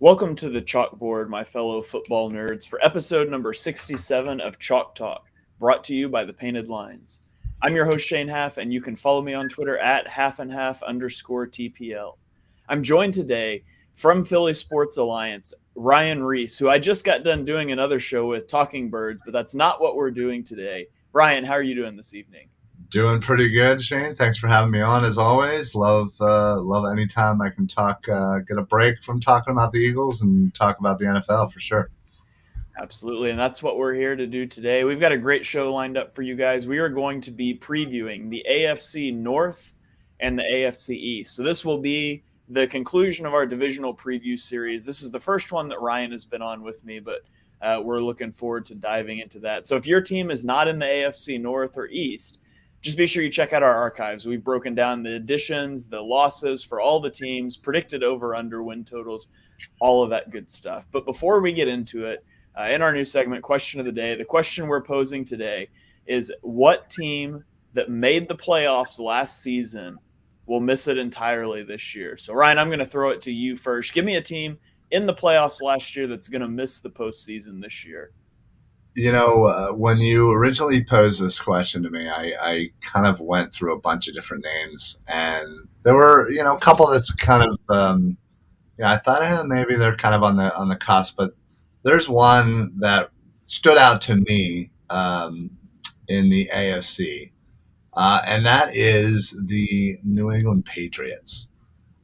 Welcome to the chalkboard, my fellow football nerds, for episode number 67 of Chalk Talk, brought to you by the Painted Lines. I'm your host, Shane Half, and you can follow me on Twitter at halfandhalf_TPL. I'm joined today from Philly Sports Alliance, Ryan Reese, who I just got done doing another show with, Talking Birds, but that's not what we're doing today. Ryan, how are you doing this evening? Doing pretty good, Shane. Thanks for having me on, as always. Love any time I can talk, get a break from talking about the Eagles and talk about the NFL for sure. Absolutely, and that's what we're here to do today. We've got a great show lined up for you guys. We are going to be previewing the AFC North and the AFC East. So this will be the conclusion of our divisional preview series. This is the first one that Ryan has been on with me, but we're looking forward to diving into that. So if your team is not in the AFC North or East, just be sure you check out our archives. We've broken down the additions, the losses for all the teams, predicted over-under win totals, all of that good stuff. But before we get into it, in our new segment, Question of the Day, the question we're posing today is what team that made the playoffs last season will miss it entirely this year? So, Ryan, I'm going to throw it to you first. Give me a team in the playoffs last year that's going to miss the postseason this year. You know, when you originally posed this question to me, I kind of went through a bunch of different names, and there were, a couple that's kind of, I thought maybe they're kind of on the cusp, but there's one that stood out to me in the AFC, and that is the New England Patriots.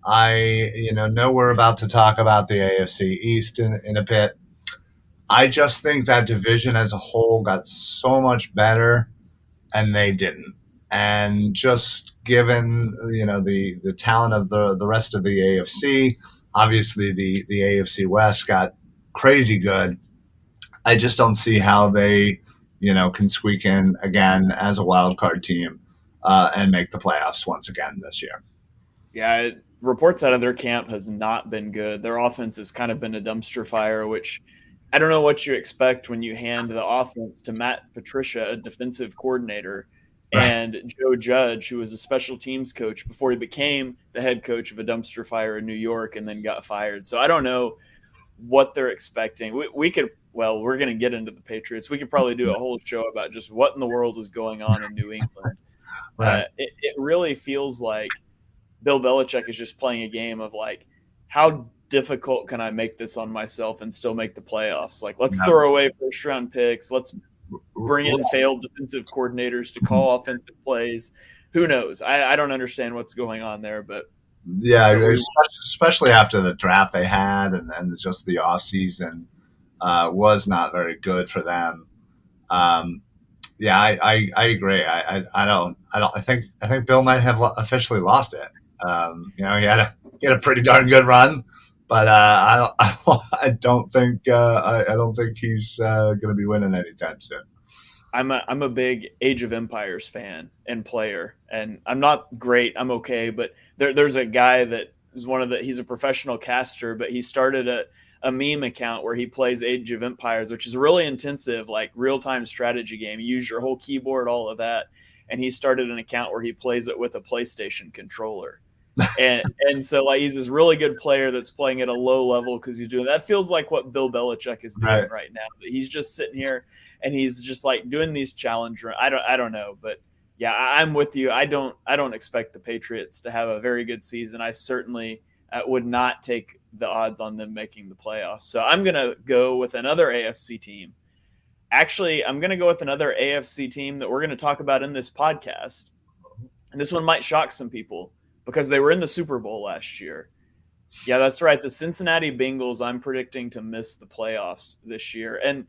I, know we're about to talk about the AFC East in a bit. I just think that division as a whole got so much better, and they didn't. And just given the talent of the rest of the AFC, obviously the AFC West got crazy good. I just don't see how they can squeak in again as a wild card team and make the playoffs once again this year. Yeah, reports out of their camp has not been good. Their offense has kind of been a dumpster fire, which I don't know what you expect when you hand the offense to Matt Patricia, a defensive coordinator, and Joe Judge, who was a special teams coach before he became the head coach of a dumpster fire in New York and then got fired. So I don't know what they're expecting. We're going to get into the Patriots. We could probably do a whole show about just what in the world is going on in New England. Right. It really feels like Bill Belichick is just playing a game of like, how difficult can I make this on myself and still make the playoffs? Like, let's throw away first round picks. Let's bring in failed defensive coordinators to call offensive plays. Who knows? I don't understand what's going on there, but yeah, especially after the draft they had, and then just the offseason was not very good for them. Yeah, I agree. I think Bill might have officially lost it. He had a pretty darn good run, but I don't think he's going to be winning anytime soon. I'm a big Age of Empires fan and player, and I'm not great. I'm okay, but there's a guy that is he's a professional caster, but he started a meme account where he plays Age of Empires, which is a really intensive, like real-time strategy game. You use your whole keyboard, all of that, and he started an account where he plays it with a PlayStation controller. And so like he's this really good player that's playing at a low level because he's doing that. Feels like what Bill Belichick is doing right now. He's just sitting here and he's just like doing these challenge. I don't know, but yeah, I'm with you. I don't expect the Patriots to have a very good season. I certainly would not take the odds on them making the playoffs. So I'm gonna go with another AFC team. Actually, I'm gonna go with another AFC team that we're gonna talk about in this podcast, and this one might shock some people, because they were in the Super Bowl last year. Yeah, that's right. The Cincinnati Bengals, I'm predicting to miss the playoffs this year. And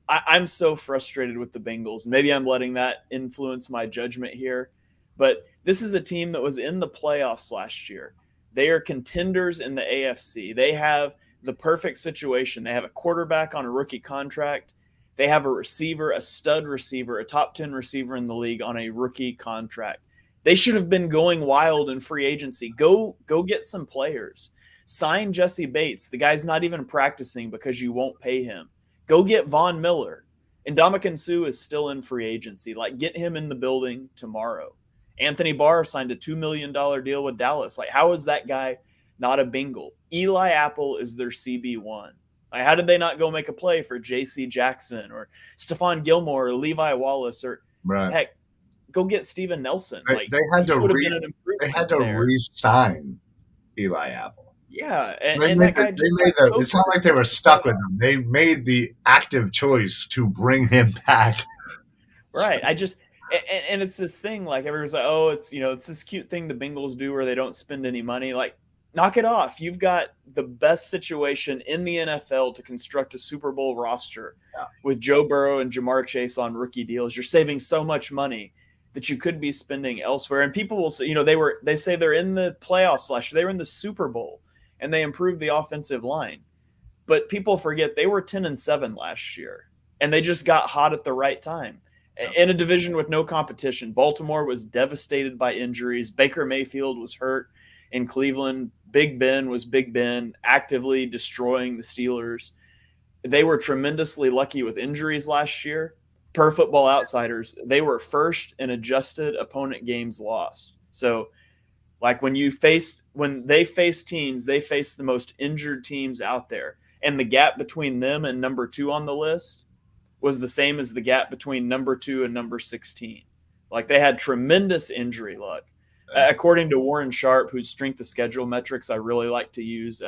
I'm so frustrated with the Bengals. Maybe I'm letting that influence my judgment here. But this is a team that was in the playoffs last year. They are contenders in the AFC. They have the perfect situation. They have a quarterback on a rookie contract. They have a receiver, a stud receiver, a top 10 receiver in the league on a rookie contract. They should have been going wild in free agency. Go get some players. Sign Jesse Bates. The guy's not even practicing because you won't pay him. Go get Von Miller. And Ndamukong Suh is still in free agency. Like, get him in the building tomorrow. Anthony Barr signed a $2 million deal with Dallas. Like, how is that guy not a Bengal. Eli Apple is their CB1. Like, how did they not go make a play for J.C. Jackson or Stephon Gilmore or Levi Wallace or, Right. heck, go get Steven Nelson? Like, They had he to would have been an improvement there. re-sign Eli Apple. Yeah, They and made that guy just it's not like they were stuck with him. They made the active choice to bring him back. Right. And it's this thing, like, everyone's like, oh, it's this cute thing the Bengals do where they don't spend any money. Like, knock it off. You've got the best situation in the NFL to construct a Super Bowl roster with Joe Burrow and Jamar Chase on rookie deals. You're saving so much money that you could be spending elsewhere. And people will say, they say they're in the playoffs last year. They were in the Super Bowl and they improved the offensive line. But people forget they were 10-7 last year and they just got hot at the right time. In a division with no competition, Baltimore was devastated by injuries. Baker Mayfield was hurt in Cleveland. Big Ben was Big Ben, actively destroying the Steelers. They were tremendously lucky with injuries last year. Per Football Outsiders, they were first in adjusted opponent games lost. So, like, when they face teams, they face the most injured teams out there. And the gap between them and number 2 on the list was the same as the gap between number 2 and number 16. Like, they had tremendous injury luck. According to Warren Sharp, whose strength of schedule metrics I really like to use,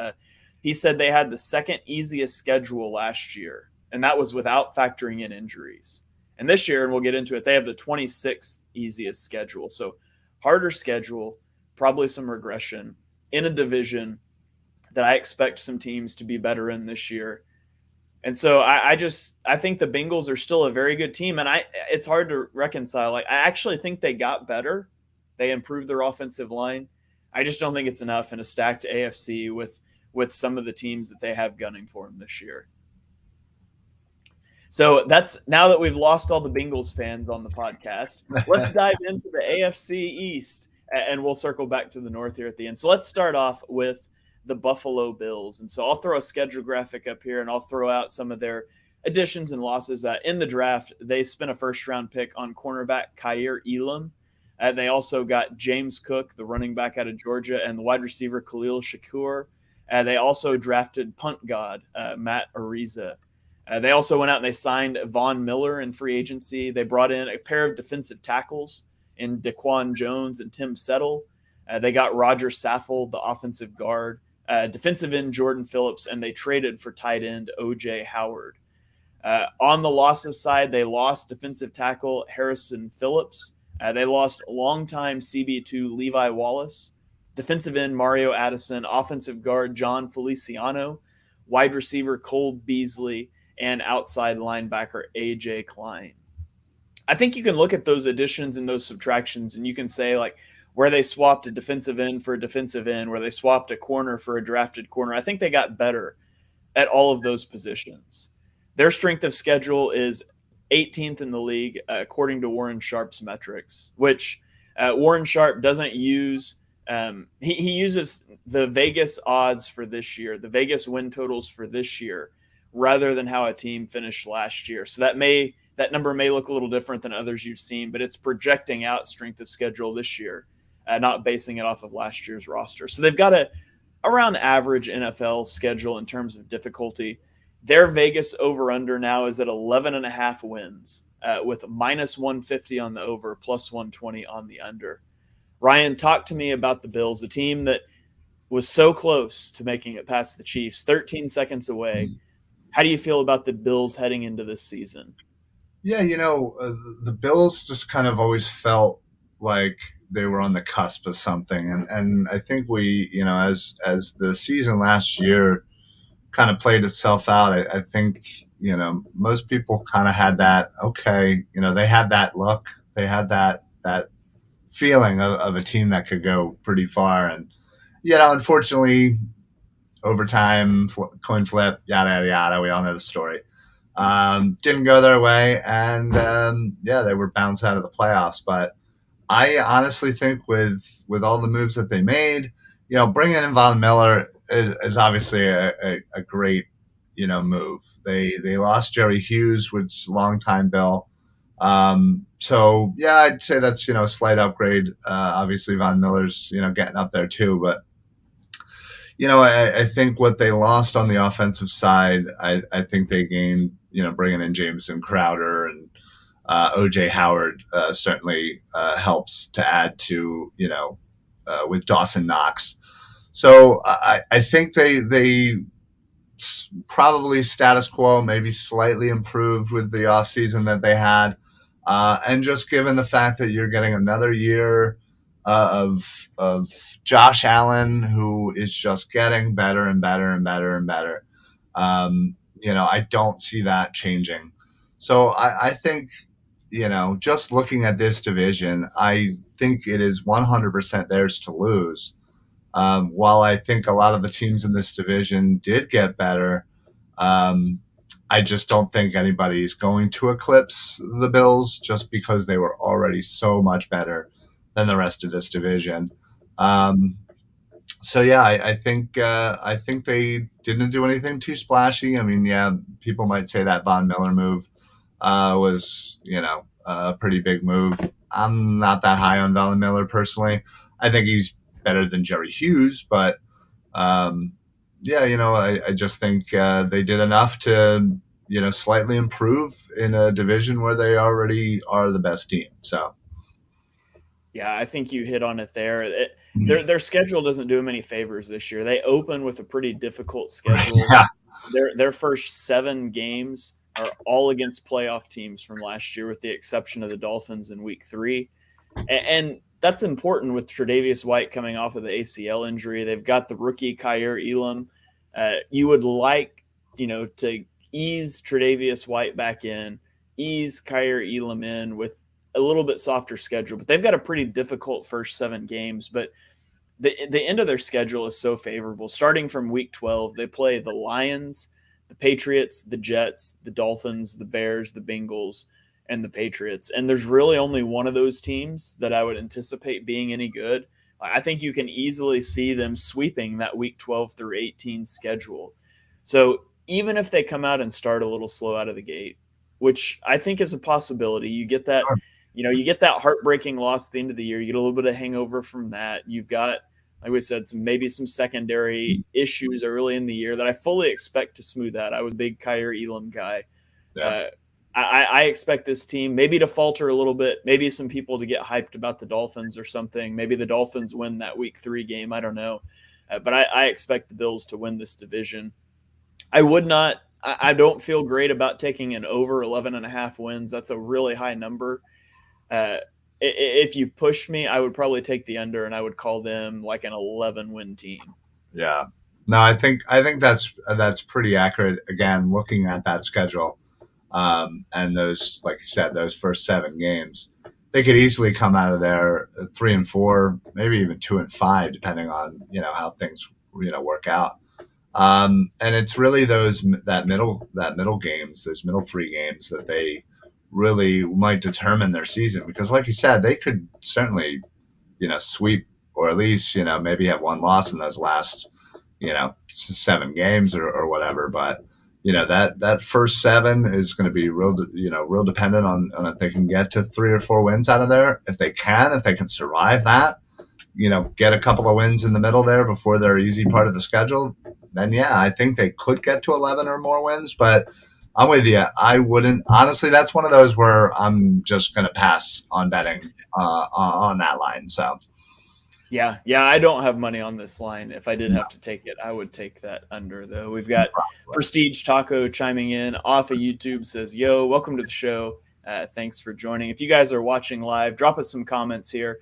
he said they had the second easiest schedule last year, and that was without factoring in injuries. And this year, and we'll get into it, they have the 26th easiest schedule. So harder schedule, probably some regression in a division that I expect some teams to be better in this year. And so I think the Bengals are still a very good team, and it's hard to reconcile. Like, I actually think they got better. They improved their offensive line. I just don't think it's enough in a stacked AFC with some of the teams that they have gunning for them this year. So that's, now that we've lost all the Bengals fans on the podcast, let's dive into the AFC East, and we'll circle back to the North here at the end. So let's start off with the Buffalo Bills. And so I'll throw a schedule graphic up here and I'll throw out some of their additions and losses. In the draft, they spent a first-round pick on cornerback Kaiir Elam. They also got James Cook, the running back out of Georgia, and the wide receiver Khalil Shakur. They also drafted punt god Matt Ariza. They also went out and they signed Von Miller in free agency. They brought in a pair of defensive tackles in Daquan Jones and Tim Settle. They got Roger Saffold, the offensive guard, defensive end Jordan Phillips, and they traded for tight end O.J. Howard. On the losses side, they lost defensive tackle Harrison Phillips. They lost longtime CB2 Levi Wallace, defensive end Mario Addison, offensive guard John Feliciano, wide receiver Cole Beasley, and outside linebacker A.J. Klein. I think you can look at those additions and those subtractions, and you can say, like, where they swapped a defensive end for a defensive end, where they swapped a corner for a drafted corner. I think they got better at all of those positions. Their strength of schedule is 18th in the league, according to Warren Sharp's metrics, which Warren Sharp doesn't use. He uses the Vegas odds for this year, the Vegas win totals for this year, rather than how a team finished last year. So that number may look a little different than others you've seen, but it's projecting out strength of schedule this year, not basing it off of last year's roster. So they've got a around average NFL schedule in terms of difficulty. Their Vegas over-under now is at 11.5 wins, with minus 150 on the over, plus 120 on the under. Ryan, talk to me about the Bills, the team that was so close to making it past the Chiefs, 13 seconds away. How do you feel about the Bills heading into this season? Yeah, the Bills just kind of always felt like they were on the cusp of something. And I think we, as the season last year kind of played itself out, I think, most people kind of had that, okay, they had that look. They had that feeling of a team that could go pretty far. And, unfortunately, overtime, coin flip, yada, yada, yada. We all know the story. Didn't go their way. And, they were bounced out of the playoffs. But I honestly think with all the moves that they made, bringing in Von Miller is obviously a great, move. They lost Jerry Hughes, which is a long-time Bill. So, yeah, I'd say that's, a slight upgrade. Obviously, Von Miller's, getting up there too. But, I think what they lost on the offensive side, I think they gained, bringing in Jameson Crowder and OJ Howard certainly helps to add to, with Dawson Knox. So I think they probably status quo, maybe slightly improved with the offseason that they had. And just given the fact that you're getting another year of Josh Allen, who is just getting better and better and better and better, I don't see that changing. So I think, just looking at this division, I think it is 100% theirs to lose. While I think a lot of the teams in this division did get better, um, I just don't think anybody's going to eclipse the Bills just because they were already so much better than the rest of this division. Um, so yeah, I think they didn't do anything too splashy. I mean, yeah, people might say that Von Miller move was a pretty big move. I'm not that high on Von Miller personally. I think he's better than Jerry Hughes, but um, yeah, I just think they did enough to slightly improve in a division where they already are the best team. So Yeah, I think you hit on it there. Their schedule doesn't do them any favors this year. They open with a pretty difficult schedule. yeah, Their first 7 games are all against playoff teams from last year, with the exception of the Dolphins in Week 3, and that's important with Tre'Davious White coming off of the ACL injury. They've got the rookie Kyer Elam. You would like to ease Tre'Davious White back in, ease Kyer Elam in with a little bit softer schedule, but they've got a pretty difficult first 7 games. But the end of their schedule is so favorable. Starting from Week 12, they play the Lions, the Patriots, the Jets, the Dolphins, the Bears, the Bengals, and the Patriots. And there's really only one of those teams that I would anticipate being any good. I think you can easily see them sweeping that Week 12 through 18 schedule. So even if they come out and start a little slow out of the gate, which I think is a possibility, you get that heartbreaking loss at the end of the year. You get a little bit of hangover from that. You've got, like we said, maybe some secondary issues early in the year that I fully expect to smooth out. I was a big Kyer Elam guy. yeah. Uh, I expect this team maybe to falter a little bit, maybe some people to get hyped about the Dolphins or something. Maybe the Dolphins win that Week 3 game. I don't know. But I expect the Bills to win this division. I don't feel great about taking an over 11.5 wins. That's a really high number. If you push me, I would probably take the under, and I would call them like an 11-win team. Yeah. No, I think that's pretty accurate. Again, looking at that schedule, and those, like you said, those first 7 games, they could easily come out of there 3-4, maybe even 2-5, depending on how things work out. And it's really that middle games, those middle 3 games that they really might determine their season. Because, like you said, they could certainly sweep, or at least maybe have one loss in those last 7 games or whatever. But that first 7 is going to be real dependent on if they can get to 3 or 4 wins out of there. If they can survive that, get a couple of wins in the middle there before their easy part of the schedule, then yeah, I think they could get to 11 or more wins. But I'm with you. I wouldn't, honestly. That's one of those where I'm just going to pass on betting on that line. So Yeah, I don't have money on this line. If I did have to take it, I would take that under, though. We've got Prestige Taco chiming in off of YouTube, says, "Yo, welcome to the show. Thanks for joining. If you guys are watching live, drop us some comments here.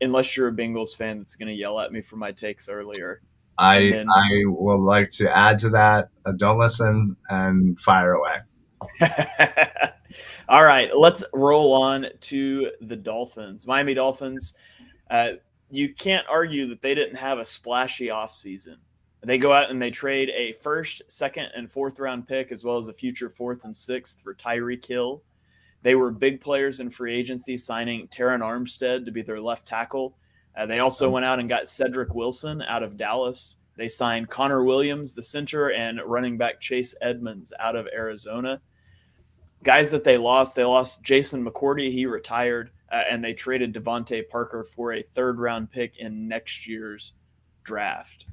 Unless you're a Bengals fan that's going to yell at me for my takes earlier." I would like to add to that. Don't listen and fire away. All right, let's roll on to the Dolphins. Miami Dolphins. You can't argue that they didn't have a splashy offseason. They go out and they trade a first, second, and fourth round pick, as well as a future 4th and 6th for Tyreek Hill. They were big players in free agency, signing Terron Armstead to be their left tackle. They also went out and got Cedric Wilson out of Dallas. They signed Connor Williams, the center, and running back Chase Edmonds out of Arizona. Guys that they lost Jason McCourty. He retired. And they traded Devontae Parker for a 3rd-round pick in next year's draft.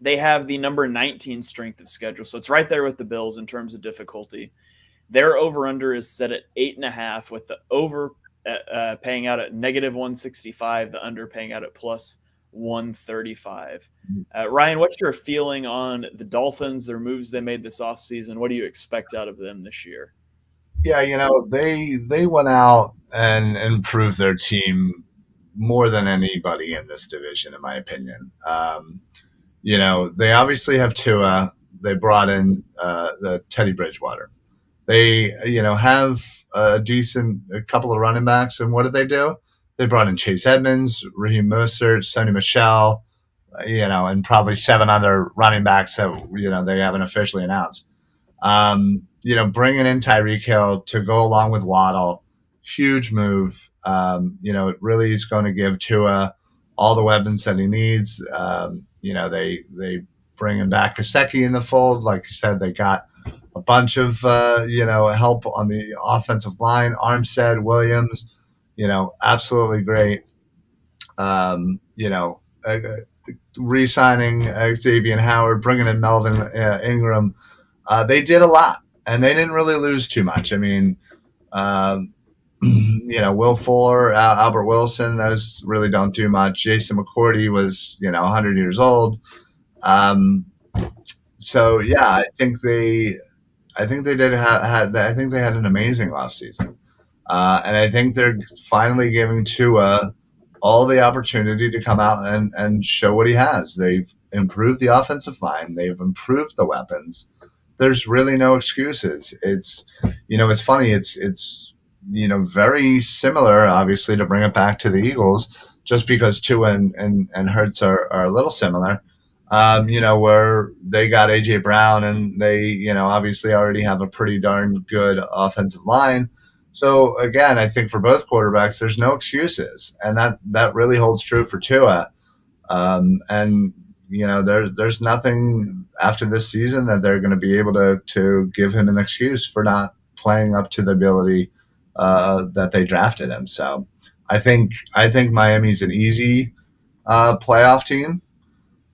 They have the number 19 strength of schedule, so it's right there with the Bills in terms of difficulty. Their over under is set at 8.5, with the over paying out at negative 165, the under paying out at plus 135. Ryan, what's your feeling on the Dolphins, their moves they made this offseason? What do you expect out of them this year? Yeah, they went out and improved their team more than anybody in this division, in my opinion. They obviously have Tua. They brought in the Teddy Bridgewater. They, have a couple of running backs. And what did they do? They brought in Chase Edmonds, Raheem Mostert, Sonny Michel, and probably seven other running backs that, they haven't officially announced. Bringing in Tyreek Hill to go along with Waddle, huge move. It really is going to give Tua all the weapons that he needs. They bring him back Gesicki in the fold. Like you said, they got a bunch of, help on the offensive line. Armstead, Williams, absolutely great. Re-signing Xavier Howard, bringing in Melvin Ingram. They did a lot, and they didn't really lose too much. I mean, Will Fuller, Albert Wilson, those really don't do much. Jason McCourty was, 100 years old. So yeah, I think they had an amazing offseason. And I think they're finally giving Tua all the opportunity to come out and show what he has. They've improved the offensive line. They've improved the weapons. There's really no excuses. It's funny. It's very similar, obviously, to bring it back to the Eagles, just because Tua and Hurts are a little similar. Where they got AJ Brown and they, obviously already have a pretty darn good offensive line. So again, I think for both quarterbacks, there's no excuses, and that really holds true for Tua. There's nothing after this season that they're going to be able to give him an excuse for not playing up to the ability that they drafted him. So I think Miami's an easy playoff team.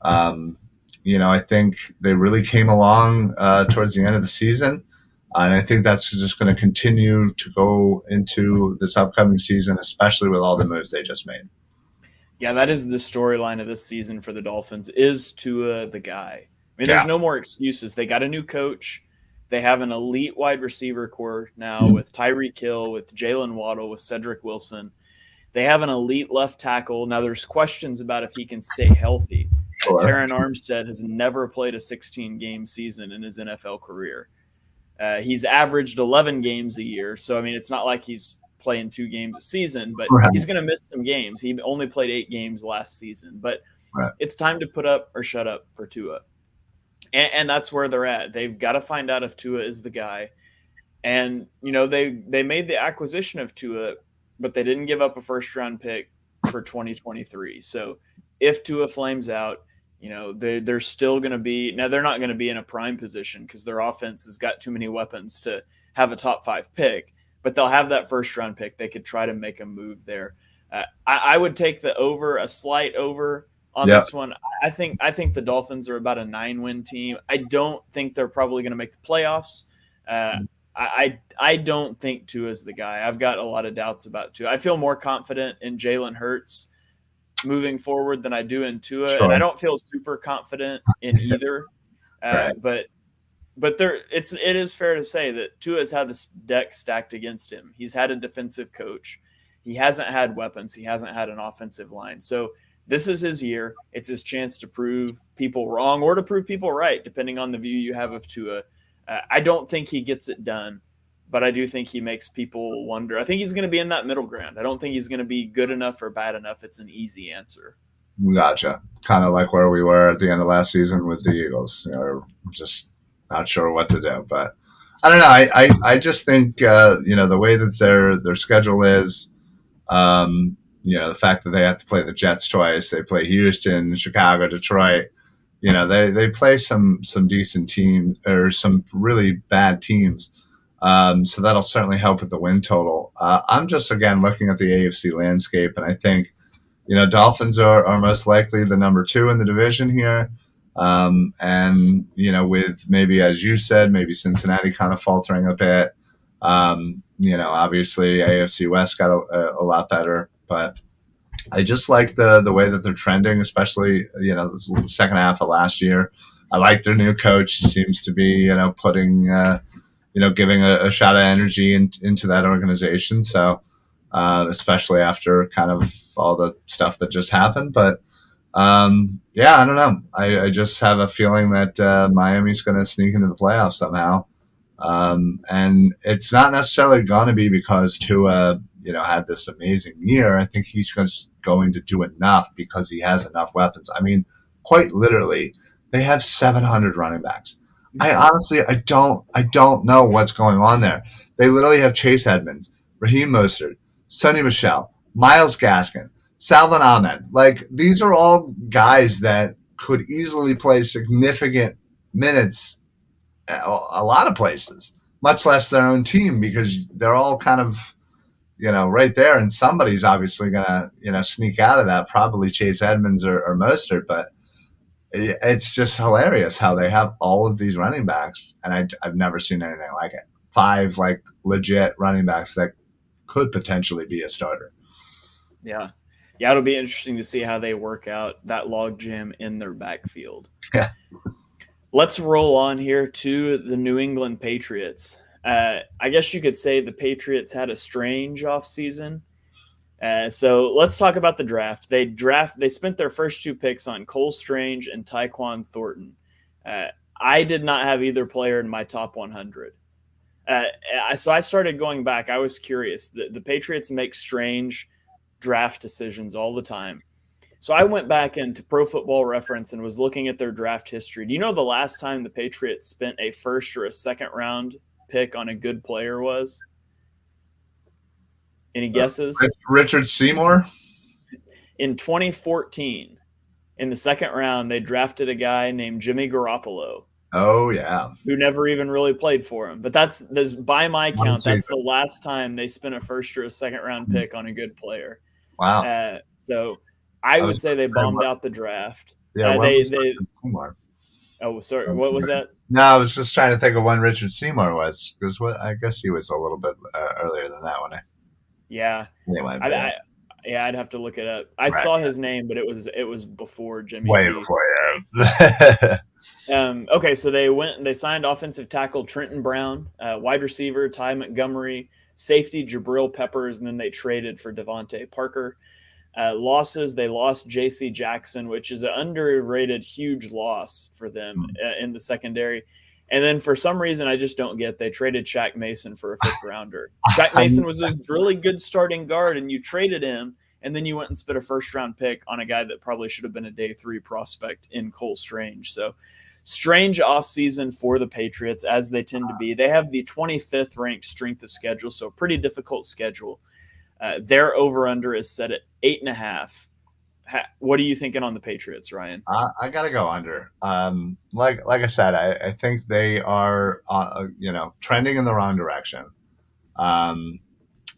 I think they really came along towards the end of the season. And I think that's just going to continue to go into this upcoming season, especially with all the moves they just made. Yeah, that is the storyline of this season for the Dolphins, is Tua the guy. I mean, there's no more excuses. They got a new coach. They have an elite wide receiver core now with Tyreek Hill, with Jalen Waddle, with Cedric Wilson. They have an elite left tackle. Now, there's questions about if he can stay healthy. Sure. Terron Armstead has never played a 16-game season in his NFL career. He's averaged 11 games a year. So, I mean, it's not like he's playing 2 games a season, but he's going to miss some games. He only played 8 games last season. But it's time to put up or shut up for Tua. And that's where they're at. They've got to find out if Tua is the guy. And, they made the acquisition of Tua, but they didn't give up a first-round pick for 2023. So if Tua flames out, they're still going to be – now they're not going to be in a prime position because their offense has got too many weapons to have a top 5 pick, but they'll have that first-round pick. They could try to make a move there. I would take the over, a slight over on this one. I think the Dolphins are about a 9-win team. I don't think they're probably going to make the playoffs. I don't think Tua is the guy. I've got a lot of doubts about Tua. I feel more confident in Jalen Hurts moving forward than I do in Tua, and I don't feel super confident in either. But it is fair to say that Tua has had this deck stacked against him. He's had a defensive coach. He hasn't had weapons. He hasn't had an offensive line. So this is his year. It's his chance to prove people wrong or to prove people right, depending on the view you have of Tua. I don't think he gets it done, but I do think he makes people wonder. I think he's going to be in that middle ground. I don't think he's going to be good enough or bad enough. It's an easy answer. Gotcha. Kind of like where we were at the end of last season with the Eagles. Just not sure what to do. But I don't know. I just think, the way that their schedule is, the fact that they have to play the Jets twice, they play Houston, Chicago, Detroit. They play some decent teams or some really bad teams. So that'll certainly help with the win total. I'm just, again, looking at the AFC landscape, and I think, Dolphins are most likely the number 2 in the division here. And, with maybe, as you said, maybe Cincinnati kind of faltering a bit. Obviously AFC West got a lot better, but I just like the way that they're trending, especially, the second half of last year. I like their new coach. He seems to be, putting, giving a shot of energy into that organization. So, especially after kind of all the stuff that just happened. But yeah, I don't know. I just have a feeling that Miami's going to sneak into the playoffs somehow. And it's not necessarily going to be because Tua, had this amazing year. I think he's just going to do enough because he has enough weapons. I mean, quite literally, they have 700 running backs. I don't know what's going on there. They literally have Chase Edmonds, Raheem Mostert, Sonny Michel, Miles Gaskin, Salvin Ahmed. Like, these are all guys that could easily play significant minutes at a lot of places, much less their own team, because they're all kind of, right there. And somebody's obviously going to, sneak out of that, probably Chase Edmonds or Mostert. But it's just hilarious how they have all of these running backs. And I've never seen anything like it. 5 like legit running backs that could potentially be a starter. Yeah. Yeah, it'll be interesting to see how they work out that logjam in their backfield. Yeah. Let's roll on here to the New England Patriots. I guess you could say the Patriots had a strange offseason. So let's talk about the draft. They spent their first 2 picks on Cole Strange and Tyquan Thornton. I did not have either player in my top 100. So I started going back. I was curious. The Patriots make strange draft decisions all the time. So I went back into Pro Football Reference and was looking at their draft history. Do you know the last time the Patriots spent a first or a second round pick on a good player was? Any guesses? Richard Seymour? In 2014, in the second round, they drafted a guy named Jimmy Garoppolo. Oh, yeah. Who never even really played for him. But that's by my count, that's the last time they spent a first or a second round pick on a good player. Wow. So I would say they bombed out the draft. Yeah, oh, sorry. What was that? No, I was just trying to think of when Richard Seymour was, because I guess he was a little bit earlier than that one. Yeah. Anyway, I'd have to look it up. I saw his name, but it was before Jimmy. Way G. before, yeah. Okay, so they signed offensive tackle Trenton Brown, wide receiver Ty Montgomery, safety Jabril Peppers, and then they traded for Devontae Parker. Losses, they lost J.C. Jackson, which is an underrated huge loss for them in the secondary. And then for some reason, I just don't get, they traded Shaq Mason for a 5th rounder. Shaq Mason was a really good starting guard, and you traded him, and then you went and spent a first-round pick on a guy that probably should have been a day 3 prospect in Cole Strange. So strange offseason for the Patriots, as they tend to be. They have the 25th ranked strength of schedule, so pretty difficult schedule. Their over-under is set at 8.5. What are you thinking on the Patriots, Ryan? I got to go under. Like I said, I think they are, trending in the wrong direction.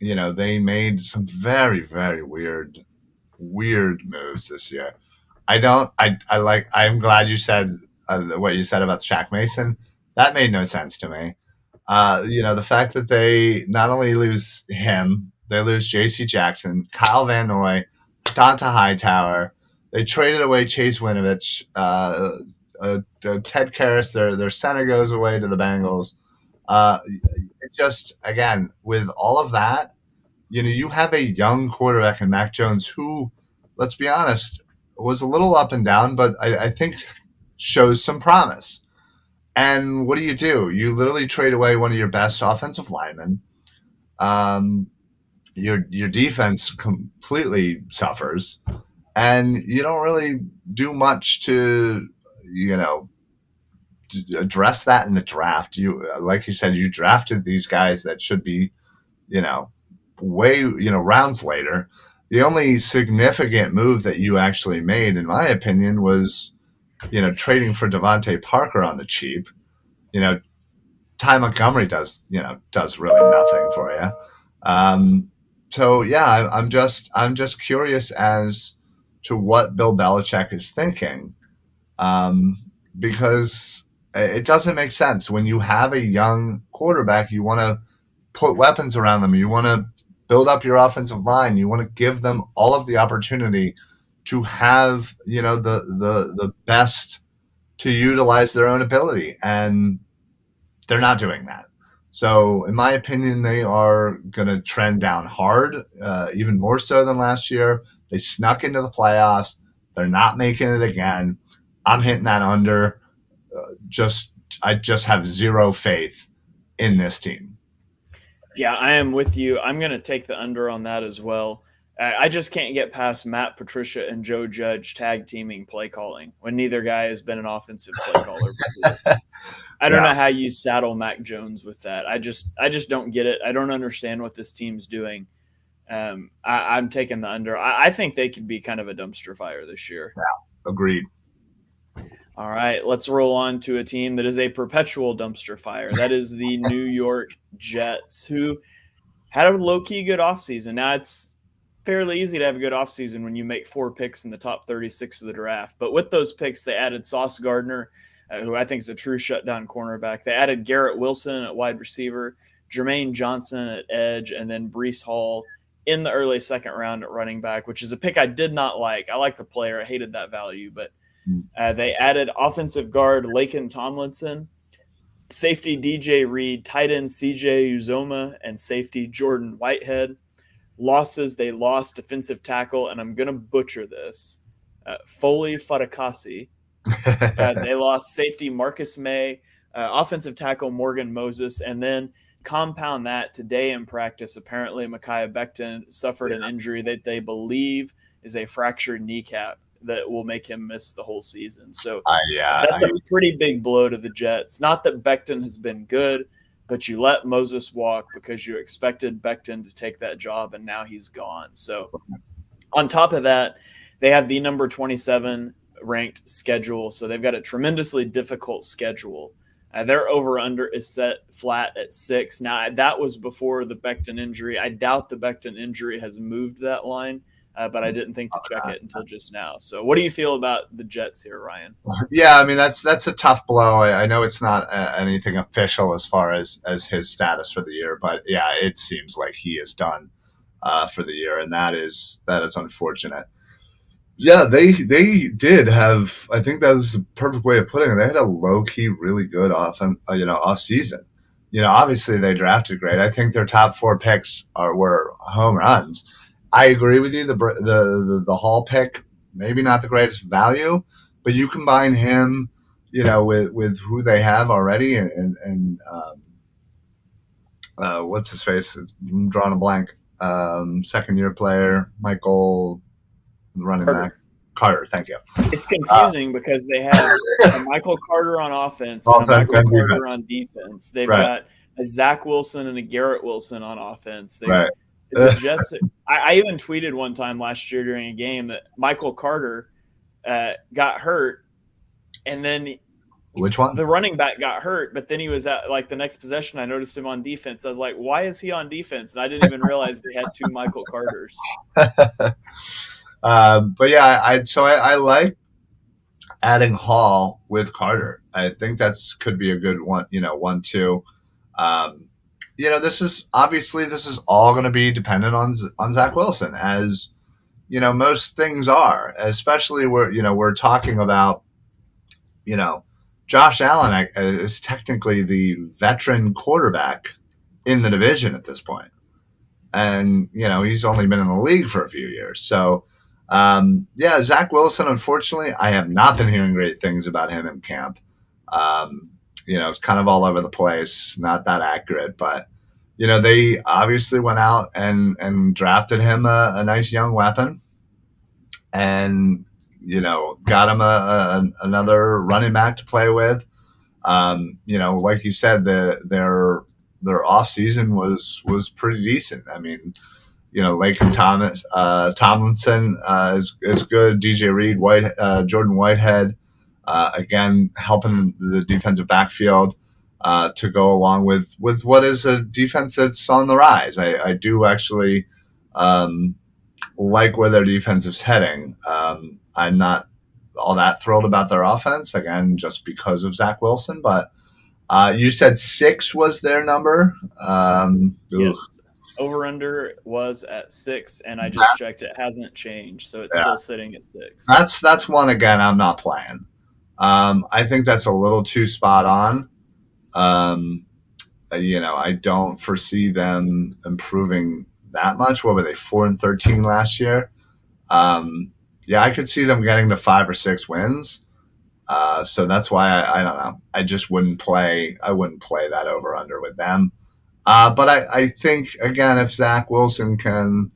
They made some very, very weird moves this year. I'm glad you said what you said about Shaq Mason. That made no sense to me. The fact that they not only lose him, they lose J.C. Jackson, Kyle Van Noy, Donta Hightower. They traded away Chase Winovich. Ted Karras, their center, goes away to the Bengals. Just, again, with all of that, you have a young quarterback in Mac Jones who, let's be honest, was a little up and down, but I think shows some promise. And what do? You literally trade away one of your best offensive linemen. Your defense completely suffers, and you don't really do much to address that in the draft. Like you said, you drafted these guys that should be, rounds later. The only significant move that you actually made, in my opinion, was, trading for Devontae Parker on the cheap. Ty Montgomery does really nothing for you. So yeah, I'm just curious as to what Bill Belichick is thinking. because it doesn't make sense. When you have a young quarterback, you want to put weapons around them. You want to build up your offensive line. You want to give them all of the opportunity to have, the best to utilize their own ability. And they're not doing that. So, in my opinion, they are going to trend down hard, even more so than last year. They snuck into the playoffs. They're not making it again. I'm hitting that under. I just have zero faith in this team. Yeah, I am with you. I'm going to take the under on that as well. I just can't get past Matt Patricia and Joe Judge tag teaming play calling when neither guy has been an offensive play caller before. I don't know how you saddle Mac Jones with that. I just don't get it. I don't understand what this team's doing. I'm taking the under. I think they could be kind of a dumpster fire this year. Yeah, agreed. All right, let's roll on to a team that is a perpetual dumpster fire. That is the New York Jets, who had a low-key good offseason. Now, it's fairly easy to have a good offseason when you make 4 picks in the top 36 of the draft. But with those picks, they added Sauce Gardner, who I think is a true shutdown cornerback. They added Garrett Wilson at wide receiver, Jermaine Johnson at edge, and then Breece Hall in the early second round at running back, which is a pick I did not like. I like the player. I hated that value, but they added offensive guard Laken Tomlinson, safety DJ Reed, tight end CJ Uzoma, and safety Jordan Whitehead. Losses, they lost defensive tackle, and I'm going to butcher this, Foley Fatakasi. They lost safety Marcus May, offensive tackle Morgan Moses, and then compound that today in practice, apparently Micaiah Becton suffered an injury that they believe is a fractured kneecap that will make him miss the whole season. So that's a pretty big blow to the Jets. Not that Becton has been good, but you let Moses walk because you expected Becton to take that job, and now he's gone. So on top of that, they have the number 27 ranked schedule. So they've got a tremendously difficult schedule. Their over-under is set flat at 6. Now, that was before the Becton injury. I doubt the Becton injury has moved that line, but I didn't think to check it until just now. So what do you feel about the Jets here, Ryan? Yeah, I mean, that's a tough blow. I know it's not anything official as far as his status for the year, but yeah, it seems like he is done for the year, and that is unfortunate. Yeah, they did have. I think that was the perfect way of putting it. They had a low key, really good off season. Obviously they drafted great. I think their top 4 picks were home runs. I agree with you. The Hall pick, maybe not the greatest value, but you combine him, with who they have already, and what's his face? I'm drawing a blank. Second year player, Michael. Running back Carter, thank you. It's confusing because they have a Michael Carter on offense and a Michael Carter on defense. They've got a Zach Wilson and a Garrett Wilson on offense. The Jets. I even tweeted one time last year during a game that Michael Carter got hurt, and then which one? The running back got hurt, but then he was at the next possession. I noticed him on defense. I was like, why is he on defense? And I didn't even realize they had 2 Michael Carters. But yeah, I like adding Hall with Carter. I think could be a good one, 1-2. This is all going to be dependent on Zach Wilson, as most things are, especially we're talking about, Josh Allen is technically the veteran quarterback in the division at this point. And, he's only been in the league for a few years. So, Zach Wilson, unfortunately, I have not been hearing great things about him in camp. It's kind of all over the place, not that accurate, but, they obviously went out and drafted him a nice young weapon and, got him another running back to play with. Like you said, their offseason was pretty decent. I mean, Laken Tomlinson is good. DJ Reed, Jordan Whitehead, again helping the defensive backfield to go along with what is a defense that's on the rise. I do actually like where their defense is heading. I'm not all that thrilled about their offense, again, just because of Zach Wilson. But you said 6 was their number. Yes. Over under was at 6, and I just That, checked. It hasn't changed, so it's yeah, still sitting at 6. that's one again. I'm not playing. I think that's a little too spot on. I don't foresee them improving that much. What were they, 4-13 last year? Yeah, I could see them getting to 5 or 6 wins. So that's why I don't know. I just wouldn't play. I wouldn't play that over under with them. But I think again, if Zach Wilson can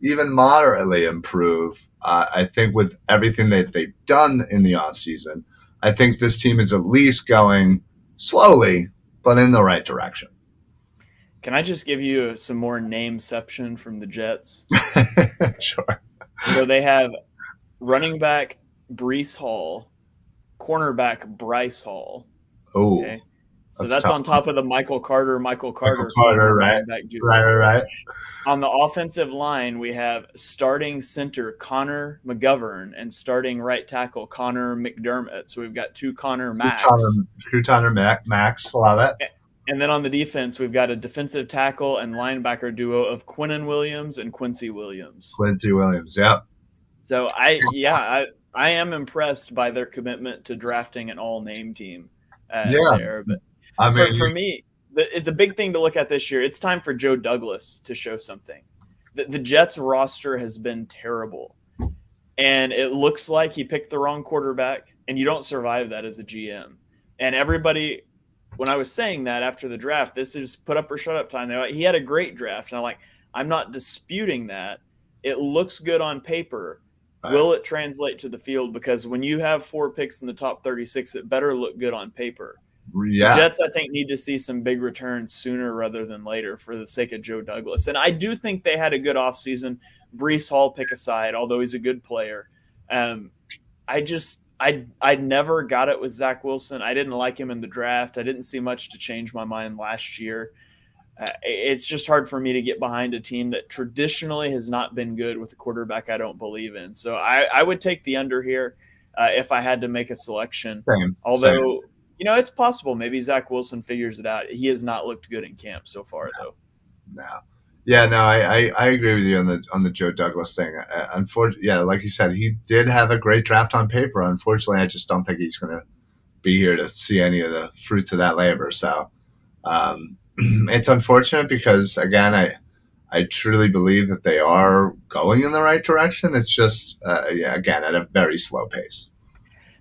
even moderately improve, I think with everything that they've done in the offseason, I think this team is at least going slowly, but in the right direction. Can I just give you some more nameception from the Jets? Sure. So they have running back Brees Hall, cornerback Bryce Hall. Oh, Okay. So that's on top of the Michael Carter Michael Carter, right? Right. On the offensive line, we have starting center Connor McGovern and starting right tackle Connor McDermott. So we've got 2 Connor Max. Connor Max, love it. And then on the defense, we've got a defensive tackle and linebacker duo of Quinnen Williams and Quincy Williams. Quincy Williams, yep. So I am impressed by their commitment to drafting an all-name team there. But I mean, for me, the big thing to look at this year, it's time for Joe Douglas to show something. The Jets roster has been terrible, and it looks like he picked the wrong quarterback, and you don't survive that as a GM. And everybody, when I was saying that after the draft, this is put up or shut up time. He had a great draft, and I'm not disputing that. It looks good on paper. Right. Will it translate to the field? Because when you have 4 picks in the top 36, it better look good on paper. Yeah. The Jets, I think, need to see some big returns sooner rather than later for the sake of Joe Douglas. And I do think they had a good offseason. Brees Hall pick aside, although he's a good player. I never got it with Zach Wilson. I didn't like him in the draft. I didn't see much to change my mind last year. It's just hard for me to get behind a team that traditionally has not been good with a quarterback I don't believe in. So I would take the under here if I had to make a selection. Although, it's possible maybe Zach Wilson figures it out. He has not looked good in camp so far, though. No. Yeah, no, I agree with you on the Joe Douglas thing. Unfortunately, yeah, like you said, he did have a great draft on paper. Unfortunately, I just don't think he's going to be here to see any of the fruits of that labor. So it's unfortunate because, again, I truly believe that they are going in the right direction. It's just, again, at a very slow pace.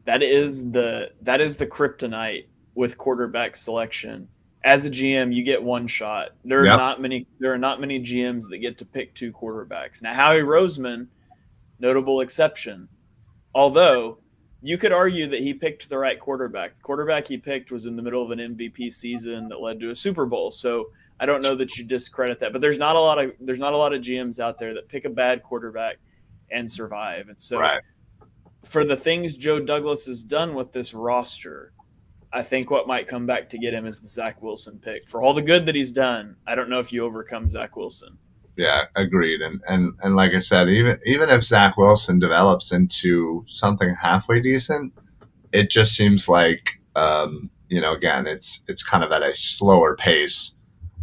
That is the kryptonite with quarterback selection. As a GM, you get one shot. There are not many GMs that get to pick 2 quarterbacks. Now, Howie Roseman, notable exception. Although you could argue that he picked the right quarterback. The quarterback he picked was in the middle of an MVP season that led to a Super Bowl. So I don't know that you discredit that. But there's not a lot of GMs out there that pick a bad quarterback and survive. And so for the things Joe Douglas has done with this roster, I think what might come back to get him is the Zach Wilson pick. For all the good that he's done, I don't know if you overcome Zach Wilson. Yeah, agreed. And like I said, even if Zach Wilson develops into something halfway decent, it just seems like again, it's kind of at a slower pace.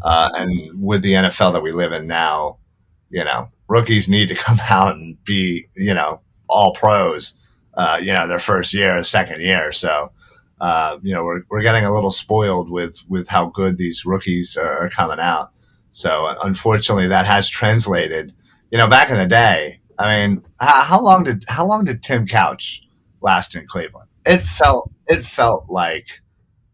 And with the NFL that we live in now, rookies need to come out and be all pros. Their first year, second year. So. We're getting a little spoiled with how good these rookies are coming out. So unfortunately, that has translated. Back in the day, I mean, how long did Tim Couch last in Cleveland? It felt like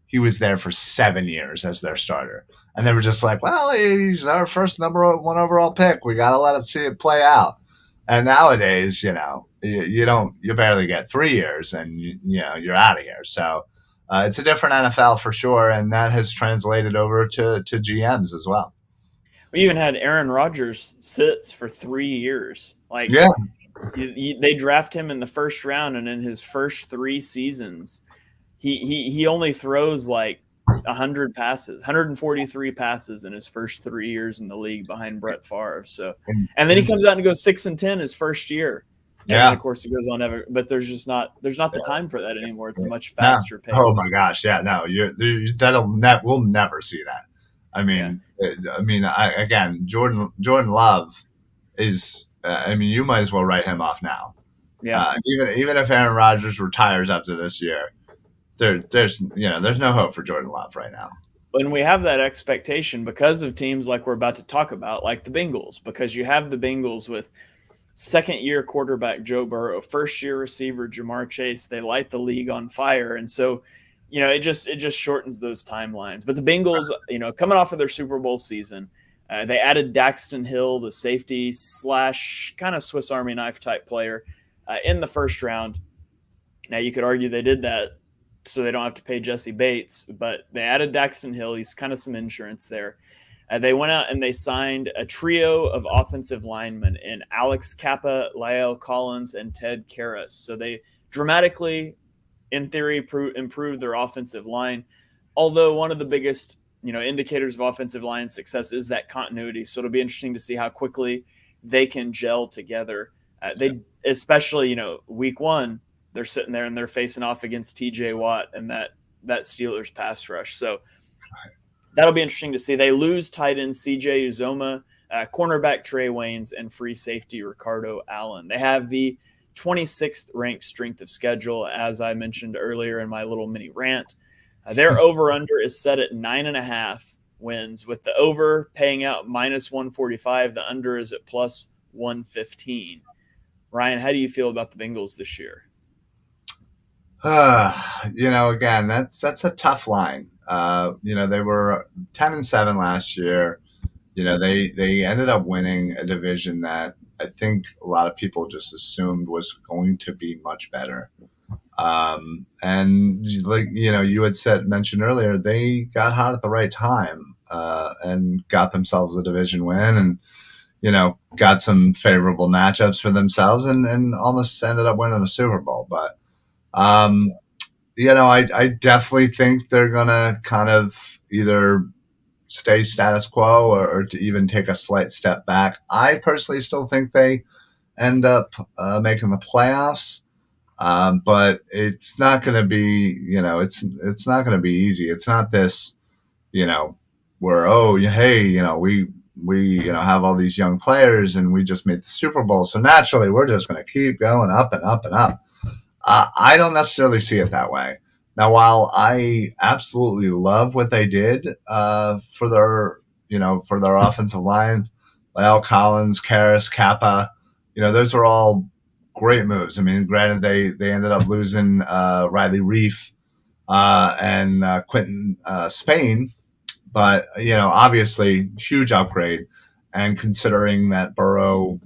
he was there for 7 years as their starter, and they were just like, well, he's our first number 1 overall pick. We got to let it see it play out. And nowadays, you barely get 3 years, and you're out of here. So. It's a different NFL for sure, and that has translated over to GMs as well. We even had Aaron Rodgers sits for 3 years. They draft him in the first round, and in his first 3 seasons, he only throws like 100 passes, 143 passes in his first 3 years in the league behind Brett Favre. So, and then he comes out and goes 6-10 his first year. And then Yeah. of course it goes on ever, but there's not the time for that anymore. It's a much No. faster Oh my pace. gosh. Yeah. No. We'll never see that. Yeah. Again, Jordan Love is. You might as well write him off now. Yeah. Even if Aaron Rodgers retires after this year, there's no hope for Jordan Love right now. When we have that expectation because of teams like we're about to talk about, like the Bengals, because you have the Bengals with second year quarterback Joe Burrow, first year receiver Jamar Chase, they light the league on fire. And so, it just shortens those timelines. But the Bengals, coming off of their Super Bowl season, they added Daxton Hill, the safety slash kind of Swiss Army knife type player, in the first round. Now you could argue they did that so they don't have to pay Jesse Bates, but they added Daxton Hill. He's kind of some insurance there. They went out and they signed a trio of offensive linemen in Alex Kappa, Lyle Collins, and Ted Karras. So they dramatically, in theory, improved their offensive line. Although one of the biggest, indicators of offensive line success is that continuity. So it'll be interesting to see how quickly they can gel together. They, especially, week one, they're sitting there and they're facing off against TJ Watt and that Steelers pass rush. So that'll be interesting to see. They lose tight end CJ Uzoma, cornerback Trey Waynes, and free safety Ricardo Allen. They have the 26th ranked strength of schedule, as I mentioned earlier in my little mini rant. Their over-under is set at 9.5 wins, with the over paying out -145. The under is at +115. Ryan, how do you feel about the Bengals this year? Again, that's a tough line. They were 10-7 last year. They ended up winning a division that I think a lot of people just assumed was going to be much better. And like you had mentioned earlier, they got hot at the right time and got themselves a division win, and got some favorable matchups for themselves, and almost ended up winning the Super Bowl. But I definitely think they're gonna kind of either stay status quo or to even take a slight step back. I personally still think they end up making the playoffs, but it's not going to be, it's not going to be easy. It's not this, where we have all these young players and we just made the Super Bowl, so naturally we're just going to keep going up and up and up. I don't necessarily see it that way. Now, while I absolutely love what they did for their offensive line, Lyle Collins, Karras, Kappa, those are all great moves. I mean, granted, they ended up losing Riley Reef and Quentin Spain, but obviously huge upgrade. And considering that Burrow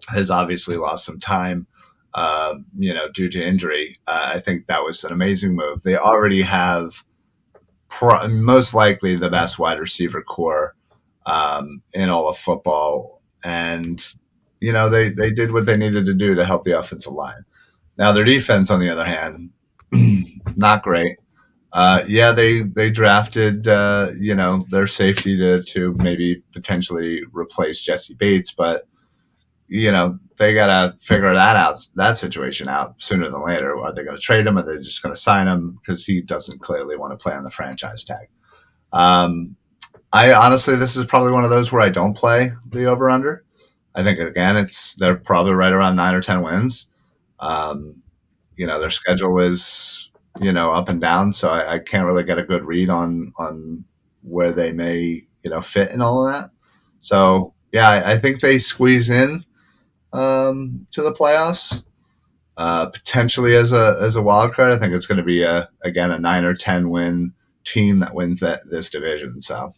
has obviously lost some time, due to injury, I think that was an amazing move. They already have most likely the best wide receiver core in all of football, and they did what they needed to do to help the offensive line. Now their defense, on the other hand, not great. They drafted their safety to maybe potentially replace Jesse Bates, but they gotta figure that situation out sooner than later. Are they going to trade him? Or are they just going to sign him because he doesn't clearly want to play on the franchise tag? I honestly, this is probably one of those where I don't play the over under. I think again, they're probably right around 9 or 10 wins. Their schedule is up and down, so I can't really get a good read on where they may fit in all of that. So yeah, I think they squeeze in to the playoffs, potentially as a wild card. I think it's going to be a 9 or 10 win team that wins this division. So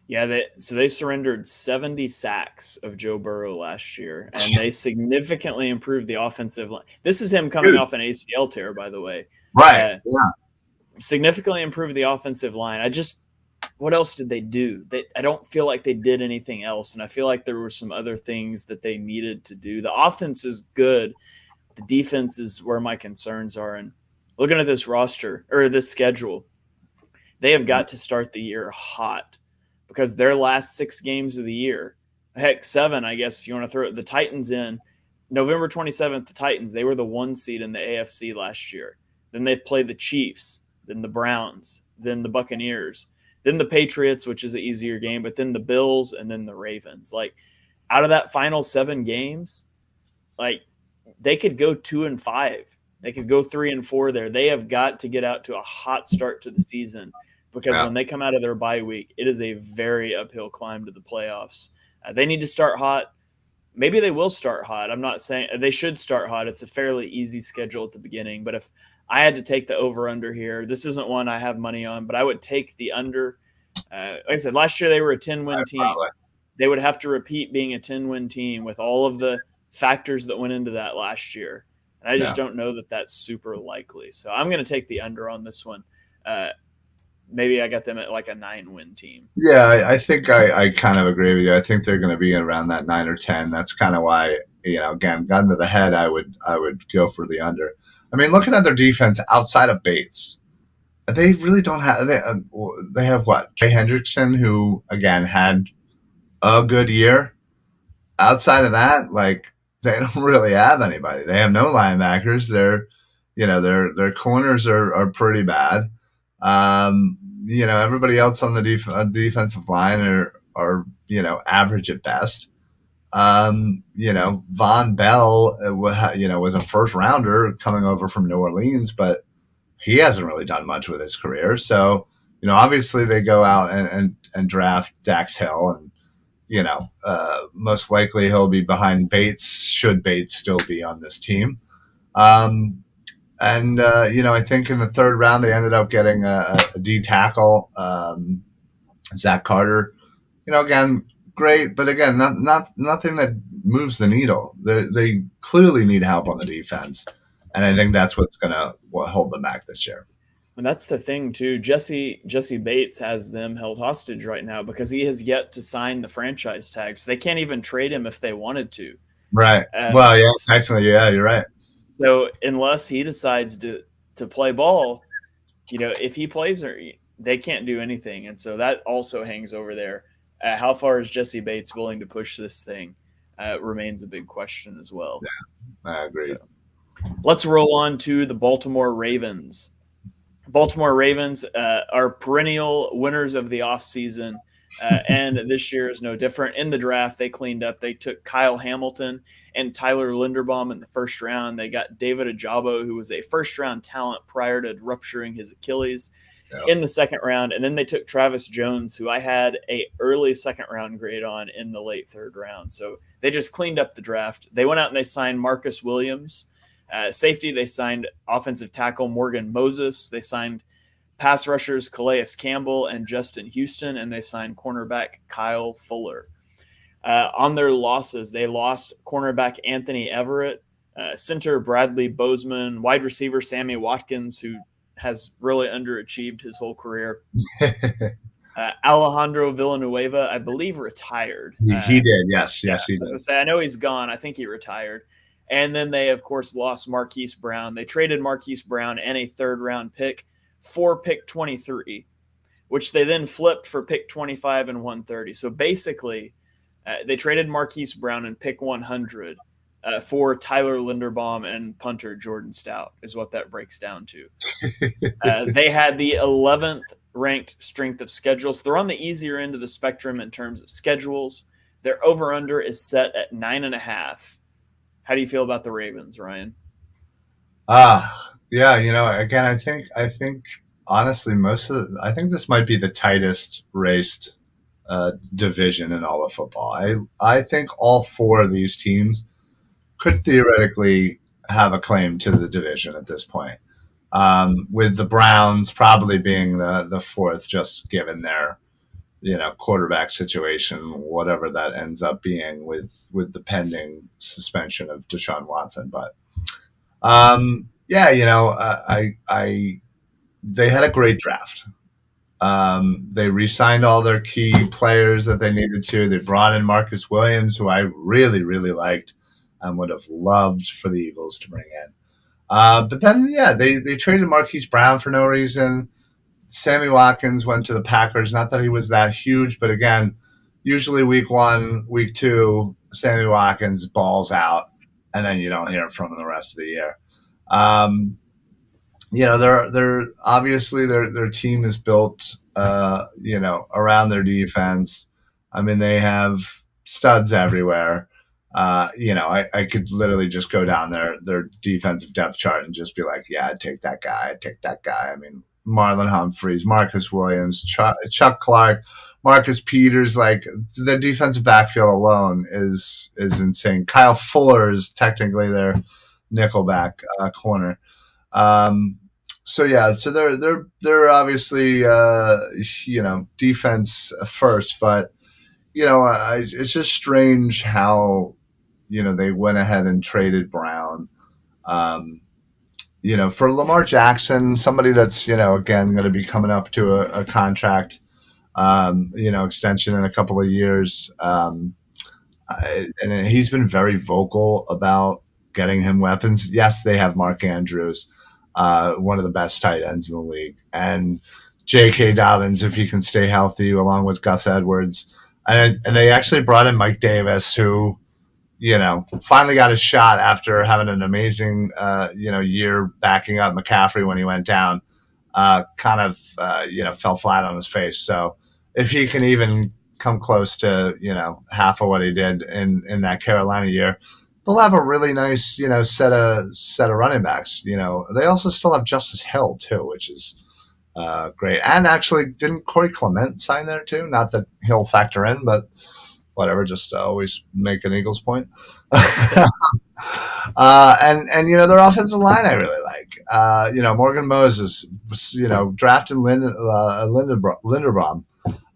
yeah, they surrendered 70 sacks of Joe Burrow last year, and they significantly improved the offensive line. This is him coming off an ACL tear, by the way. Right. Yeah. Significantly improved the offensive line. What else did they do? I don't feel like they did anything else, and I feel like there were some other things that they needed to do. The offense is good. The defense is where my concerns are. And looking at this roster or this schedule, they have got to start the year hot because their last 6 games of the year, heck, 7, I guess, if you want to throw the Titans in, November 27th, the Titans, they were the 1 seed in the AFC last year. Then they played the Chiefs, then the Browns, then the Buccaneers, then the Patriots, which is an easier game, but then the Bills and then the Ravens. Like, out of that final 7 games, like, they could go 2-5. They could go 3-4 there. They have got to get out to a hot start to the season, because when they come out of their bye week, it is a very uphill climb to the playoffs. They need to start hot. Maybe they will start hot. I'm not saying they should start hot. It's a fairly easy schedule at the beginning. But if I had to take the over-under here, this isn't one I have money on, but I would take the under. Like I said, last year they were a 10-win team. They would have to repeat being a 10-win team with all of the factors that went into that last year. And I just don't know that that's super likely. So I'm going to take the under on this one. Maybe I got them at like a 9-win team. Yeah, I think I kind of agree with you. I think they're going to be around that 9 or 10. That's kind of why, again, gun to the head, I would go for the under. I mean, looking at their defense outside of Bates, they really don't have. They have what? Jay Hendrickson, who again had a good year. Outside of that, like, they don't really have anybody. They have no linebackers. Their corners are pretty bad. Everybody else on the defensive line are average at best. Von Bell, was a first rounder coming over from New Orleans, but he hasn't really done much with his career. So, obviously they go out and draft Dax Hill, and most likely he'll be behind Bates, should Bates still be on this team. I think in the 3rd round, they ended up getting a D tackle, Zach Carter. Again, great, but again, nothing that moves the needle. They clearly need help on the defense, and I think that's what's going to hold them back this year. And that's the thing too. Jesse Bates has them held hostage right now because he has yet to sign the franchise tag, so they can't even trade him if they wanted to. Right. Well, yeah, actually, yeah, you're right. So unless he decides to play ball, if he plays, they can't do anything. And so that also hangs over there. How far is Jesse Bates willing to push this thing remains a big question as well. Yeah, I agree. So, let's roll on to the Baltimore Ravens. Baltimore Ravens are perennial winners of the offseason, and this year is no different. In the draft, they cleaned up. They took Kyle Hamilton and Tyler Linderbaum in the 1st round. They got David Ojabo, who was a 1st-round talent prior to rupturing his Achilles, in the 2nd round. And then they took Travis Jones, who I had a early 2nd-round grade on in the late 3rd round. So they just cleaned up the draft. They went out and they signed Marcus Williams. Safety, they signed offensive tackle Morgan Moses. They signed pass rushers Calais Campbell and Justin Houston, and they signed cornerback Kyle Fuller. On their losses, they lost cornerback Anthony Everett, center Bradley Bozeman, wide receiver Sammy Watkins, who has really underachieved his whole career. Alejandro Villanueva, I believe, retired. He did, yes, he did. I know he's gone. I think he retired. And then they, of course, lost Marquise Brown. They traded Marquise Brown and a 3rd-round pick for pick 23, which they then flipped for pick 25 and 130. So basically, they traded Marquise Brown and pick 100 for Tyler Linderbaum and punter Jordan Stout is what that breaks down to. They had the 11th ranked strength of schedule. So they're on the easier end of the spectrum in terms of schedules. Their over-under is set at 9.5. How do you feel about the Ravens, Ryan? Yeah, again, I think honestly, I think this might be the tightest raced division in all of football. I think all 4 of these teams could theoretically have a claim to the division at this point, with the Browns probably being the 4th, just given their quarterback situation, whatever that ends up being with the pending suspension of Deshaun Watson. But they had a great draft. They re-signed all their key players that they needed to. They brought in Marcus Williams, who I really, really liked and would have loved for the Eagles to bring in. But then, they traded Marquise Brown for no reason. Sammy Watkins went to the Packers. Not that he was that huge, but again, usually week 1, week 2, Sammy Watkins balls out, and then you don't hear from them the rest of the year. Um, they're obviously their team is built, around their defense. I mean, they have studs everywhere. I could literally just go down their defensive depth chart and just be like, yeah, I'd take that guy. I'd take that guy. I mean, Marlon Humphreys, Marcus Williams, Chuck Clark, Marcus Peters. Like, the defensive backfield alone is insane. Kyle Fuller is technically their nickelback corner. Um, so they're obviously defense first, but it's just strange how they went ahead and traded Brown. Um, for Lamar Jackson, somebody that's again going to be coming up to a contract, extension in a couple of years. And he's been very vocal about getting him weapons. Yes, they have Mark Andrews, one of the best tight ends in the league, and J.K. Dobbins, if he can stay healthy, along with Gus Edwards. And they actually brought in Mike Davis, who, finally got his shot after having an amazing, year backing up McCaffrey when he went down. Fell flat on his face. So if he can even come close to half of what he did in that Carolina year, they'll have a really nice set of running backs. They also still have Justice Hill too, which is great. And actually, didn't Corey Clement sign there too? Not that he'll factor in, but whatever. Just always make an Eagles point. And their offensive line I really like. Morgan Moses, drafted Linderbaum,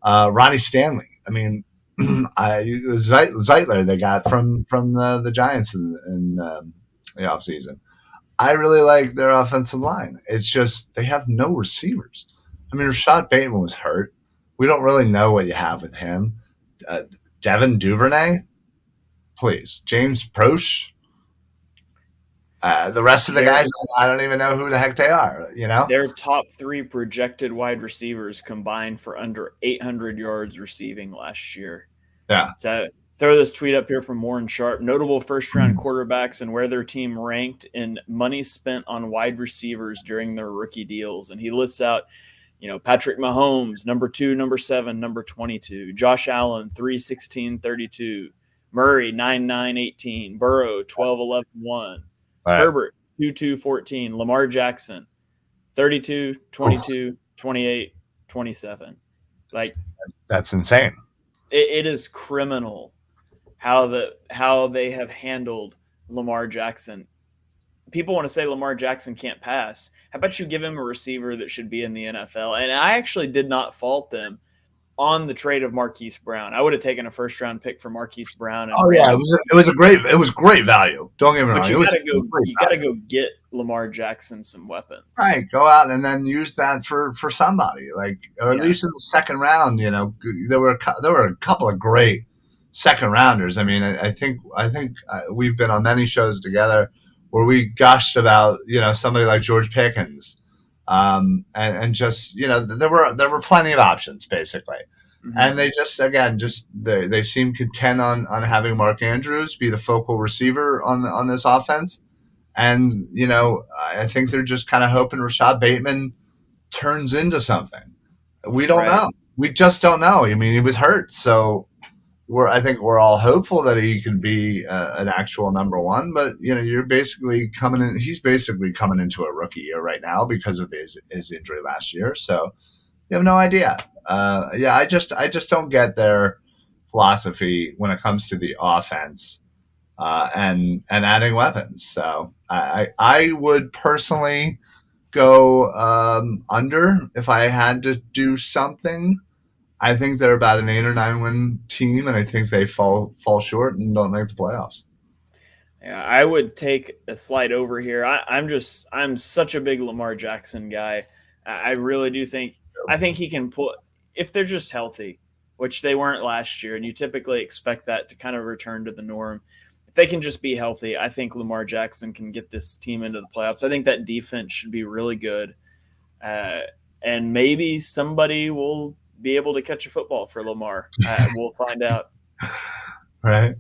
Ronnie Stanley. I mean, Zeitler they got from the Giants in the offseason. I really like their offensive line. It's just they have no receivers. I mean, Rashad Bateman was hurt. We don't really know what you have with him. Devin Duvernay, please. James Proche. The rest of the guys, I don't even know who the heck they are. Their top 3 projected wide receivers combined for under 800 yards receiving last year. Yeah. So throw this tweet up here from Warren Sharp. Notable first-round quarterbacks and where their team ranked in money spent on wide receivers during their rookie deals. And he lists out, Patrick Mahomes, number 2, number 7, number 22. Josh Allen, 3, 16, 32. Murray, 9, 9, 18. Burrow, 12, 11, 1. Right. Herbert, 2, 2, 14. Lamar Jackson, 32, 22, 28, 27. Like, that's insane. It is criminal how they have handled Lamar Jackson. People want to say Lamar Jackson can't pass. How about you give him a receiver that should be in the NFL? And I actually did not fault them on the trade of Marquise Brown. I would have taken a first-round pick for Marquise Brown. It was great value. Don't get me wrong. But you got to go get Lamar Jackson some weapons. Right, go out and then use that for somebody, or at least in the second round. There were a couple of great second rounders. I mean, I think we've been on many shows together where we gushed about somebody like George Pickens. And just there were plenty of options basically, and they they seem content on having Mark Andrews be the focal receiver on this offense, and I think they're just kind of hoping Rashad Bateman turns into something. We don't know. We just don't know. I mean, he was hurt, so I think we're all hopeful that he can be an actual number 1, but you're basically coming in. He's basically coming into a rookie year right now because of his injury last year. So you have no idea. I just don't get their philosophy when it comes to the offense and adding weapons. So I would personally go under if I had to do something. I think they're about an 8 or 9 win team, and I think they fall short and don't make the playoffs. Yeah, I would take a slide over here. I'm such a big Lamar Jackson guy. I really do think he can pull if they're just healthy, which they weren't last year, and you typically expect that to kind of return to the norm. If they can just be healthy, I think Lamar Jackson can get this team into the playoffs. I think that defense should be really good, and maybe somebody will be able to catch a football for Lamar. We'll find out. Right.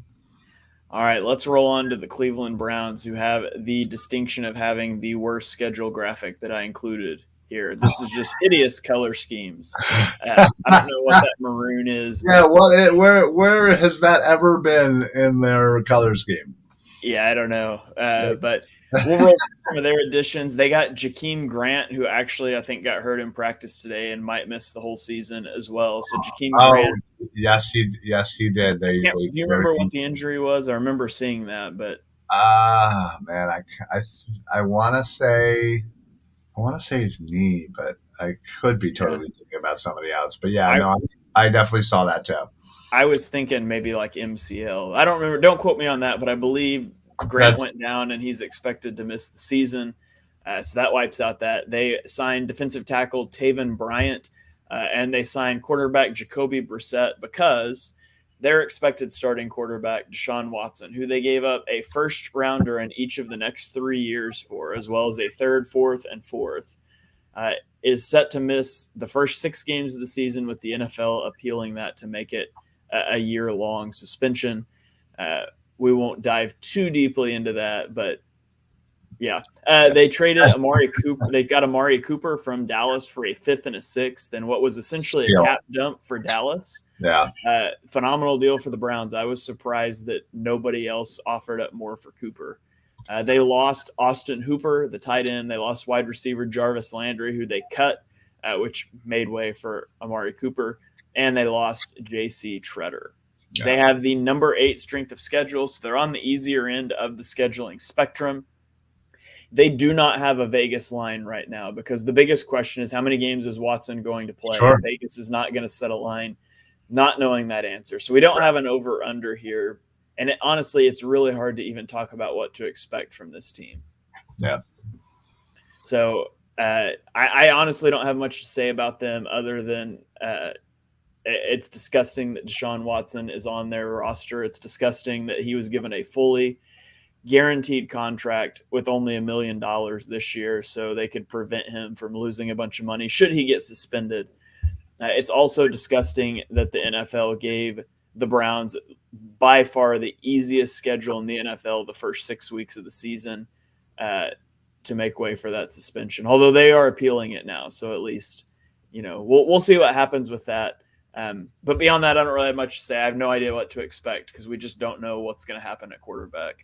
All right, let's roll on to the Cleveland Browns, who have the distinction of having the worst schedule graphic that I included here. This is just hideous color schemes. I don't know what that maroon is, Yeah, but where has that ever been in their color scheme? yeah, I don't know. But That's- we'll roll through some of their additions. They got Jakeem Grant, who actually I think got hurt in practice today and might miss the whole season as well. So Jakeem oh, Grant, yes he did. do you remember what the injury was? I remember seeing that, but man, I want to say his knee, but I could be yeah, totally thinking about somebody else. But yeah, I no, I definitely saw that too. I was thinking maybe like MCL. I don't remember. Don't quote me on that, but I believe Grant That's went down and he's expected to miss the season. So that wipes out that. They signed defensive tackle Taven Bryant, and they signed quarterback Jacoby Brissett because their expected starting quarterback Deshaun Watson, who they gave up a first rounder in each of the next 3 years for, as well as a third, fourth, and fourth, is set to miss the first 6 games of the season, with the NFL appealing that to make it a year-long suspension. Uh, we won't dive too deeply into that, but yeah, they traded Amari Cooper. They got Amari Cooper from Dallas for a fifth and a sixth, and what was essentially a deal. cap dump for Dallas. Yeah, Phenomenal deal for the Browns. I was surprised that nobody else offered up more for Cooper. They lost Austin Hooper, the tight end. They lost wide receiver Jarvis Landry, who they cut, which made way for Amari Cooper. And they lost J.C. Treader. yeah. They have the number 8 strength of schedule, so they're on the easier end of the scheduling spectrum. They do not have a Vegas line right now because the biggest question is how many games is Watson going to play? Sure. Vegas is not going to set a line, not knowing that answer. So we don't have an over-under here. And honestly, it's really hard to even talk about what to expect from this team. Yeah. So I honestly don't have much to say about them other than it's disgusting that Deshaun Watson is on their roster. It's disgusting that he was given a fully guaranteed contract with only $1 million this year so they could prevent him from losing a bunch of money should he get suspended. It's also disgusting that the NFL gave the Browns by far the easiest schedule in the NFL the first 6 weeks of the season to make way for that suspension, although they are appealing it now. So at least, we'll see what happens with that. But beyond that, I don't really have much to say. I have no idea what to expect because we just don't know what's going to happen at quarterback.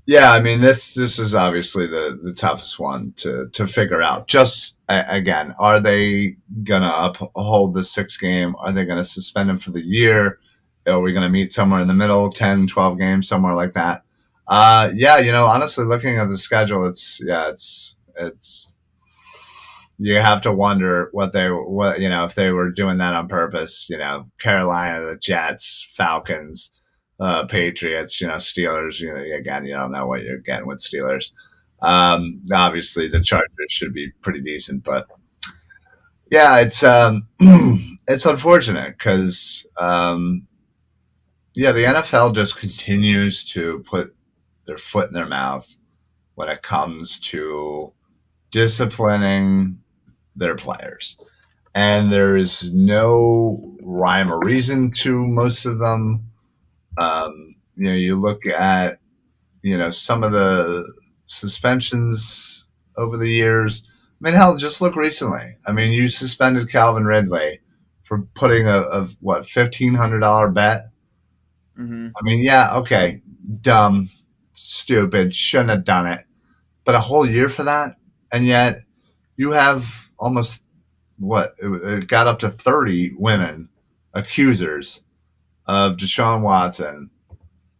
Yeah, I mean this is obviously the toughest one to figure out. Just again, are they gonna uphold the 6 game? Are they gonna suspend him for the year? Are we gonna meet somewhere in the middle, 10, 12 games, somewhere like that? Yeah, honestly, looking at the schedule, it's you have to wonder what if they were doing that on purpose. Carolina, the Jets, Falcons, Patriots, Steelers. Again, you don't know what you're getting with Steelers. Obviously, the Chargers should be pretty decent, but yeah, it's it's unfortunate because the NFL just continues to put their foot in their mouth when it comes to disciplining their players. And there is no rhyme or reason to most of them. You look at, some of the suspensions over the years. I mean, hell, just look recently. I mean, you suspended Calvin Ridley for putting a $1,500 bet. Mm-hmm. I mean, yeah, okay, dumb, stupid, shouldn't have done it. But a whole year for that, and yet you have almost it got up to 30 women accusers of Deshaun Watson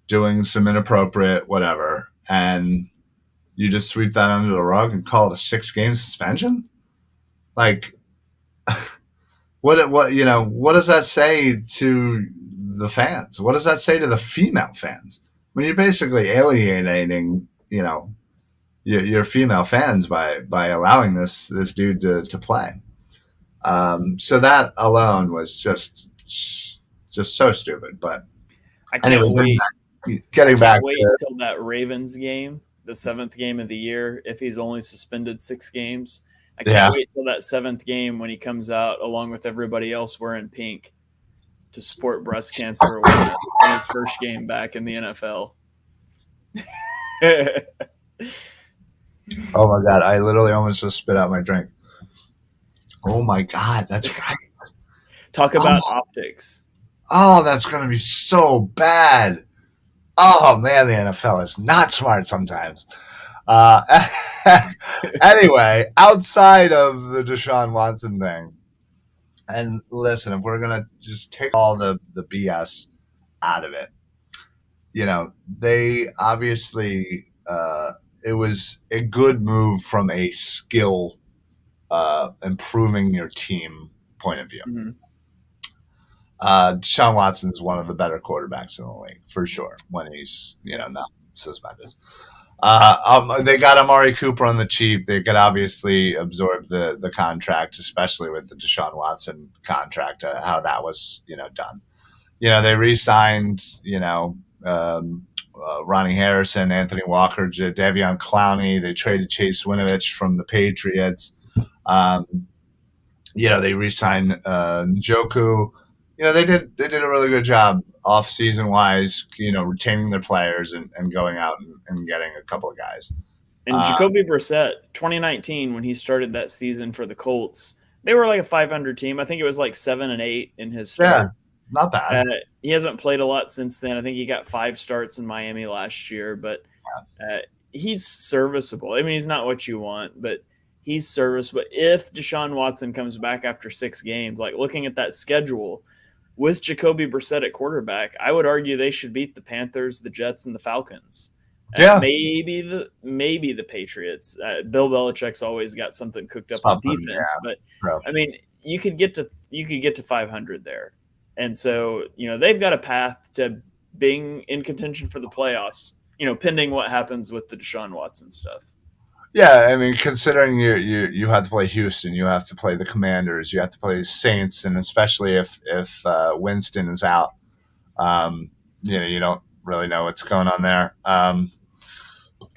doing some inappropriate whatever, and you just sweep that under the rug and call it a 6 game suspension? Like, what does that say to the fans? What does that say to the female fans? I mean, you're basically alienating, your female fans by allowing this dude to play. So that alone was just so stupid. But I can't anyway, wait. getting back Wait to until that Ravens game, the 7th game of the year, if he's only suspended 6 games. I can't wait till that 7th game when he comes out along with everybody else wearing pink. to support breast cancer awareness in his first game back in the NFL. Oh my God, I literally almost just spit out my drink. Oh my God, that's right. Talk about optics. Oh, that's going to be so bad. Oh man, the NFL is not smart sometimes. Uh, anyway, outside of the Deshaun Watson thing, and listen, if we're gonna just take all the BS out of it, they obviously it was a good move from a skill improving your team point of view. Mm-hmm. Deshaun Watson is one of the better quarterbacks in the league for sure when he's not suspended. They got Amari Cooper on the cheap. They could obviously absorb the contract, especially with the Deshaun Watson contract, how that was done. They re-signed Ronnie Harrison, Anthony Walker, Davion Clowney. They traded Chase Winovich from the Patriots. They re-signed Njoku. They did a really good job off-season wise, retaining their players and going out and getting a couple of guys. And Jacoby Brissett, 2019, when he started that season for the Colts, they were like a 500 team. I think it was like 7-8 in his starts. Yeah, not bad. He hasn't played a lot since then. I think he got 5 starts in Miami last year, but he's serviceable. I mean, he's not what you want, but he's serviceable. If Deshaun Watson comes back after 6 games, like looking at that schedule, with Jacoby Brissett at quarterback, I would argue they should beat the Panthers, the Jets, and the Falcons. Yeah, maybe the Patriots. Bill Belichick's always got something cooked up on defense, but I mean, you could get to 500 there, and so they've got a path to being in contention for the playoffs. Pending what happens with the Deshaun Watson stuff. Yeah, I mean, considering you have to play Houston, you have to play the Commanders, you have to play the Saints, and especially if Winston is out, you don't really know what's going on there.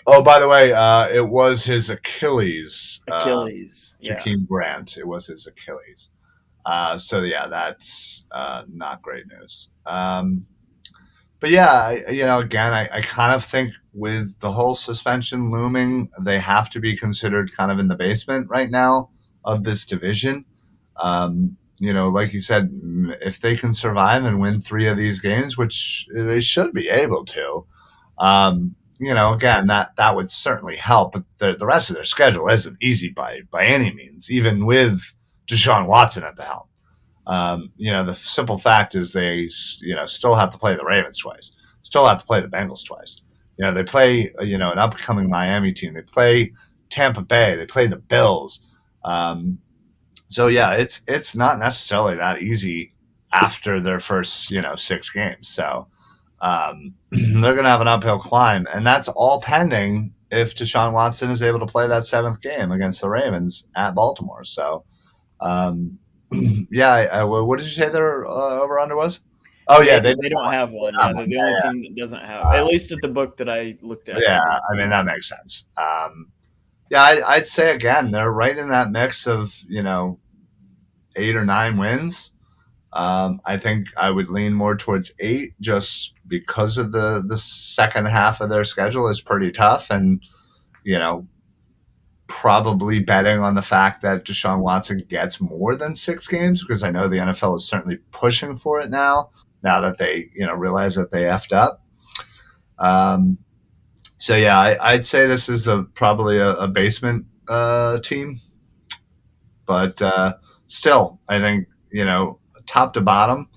Oh, by the way, it was his Achilles. Jakeem Grant. It was his Achilles. So yeah, that's not great news. But yeah, again, I kind of think with the whole suspension looming, they have to be considered kind of in the basement right now of this division. Like you said, if they can survive and win 3 of these games, which they should be able to, again, that would certainly help. But the rest of their schedule isn't easy by any means, even with Deshaun Watson at the helm. The simple fact is they, still have to play the Ravens twice, still have to play the Bengals twice. They play, an upcoming Miami team. They play Tampa Bay. They play the Bills. So yeah, it's not necessarily that easy after their first, 6 games. So they're going to have an uphill climb, and that's all pending if Deshaun Watson is able to play that 7th game against the Ravens at Baltimore. So. Yeah, what did you say their over under was? Oh yeah, they don't have one. Yeah, they're the only team that doesn't have. At least at the book that I looked at. Yeah, I mean that makes sense. I'd say again they're right in that mix of 8 or 9 wins. I think I would lean more towards 8 just because of the second half of their schedule is pretty tough, and probably betting on the fact that Deshaun Watson gets more than 6 games, because I know the NFL is certainly pushing for it now that they, realize that they effed up. So yeah, I'd say this is probably a basement team, but still, I think, top to bottom,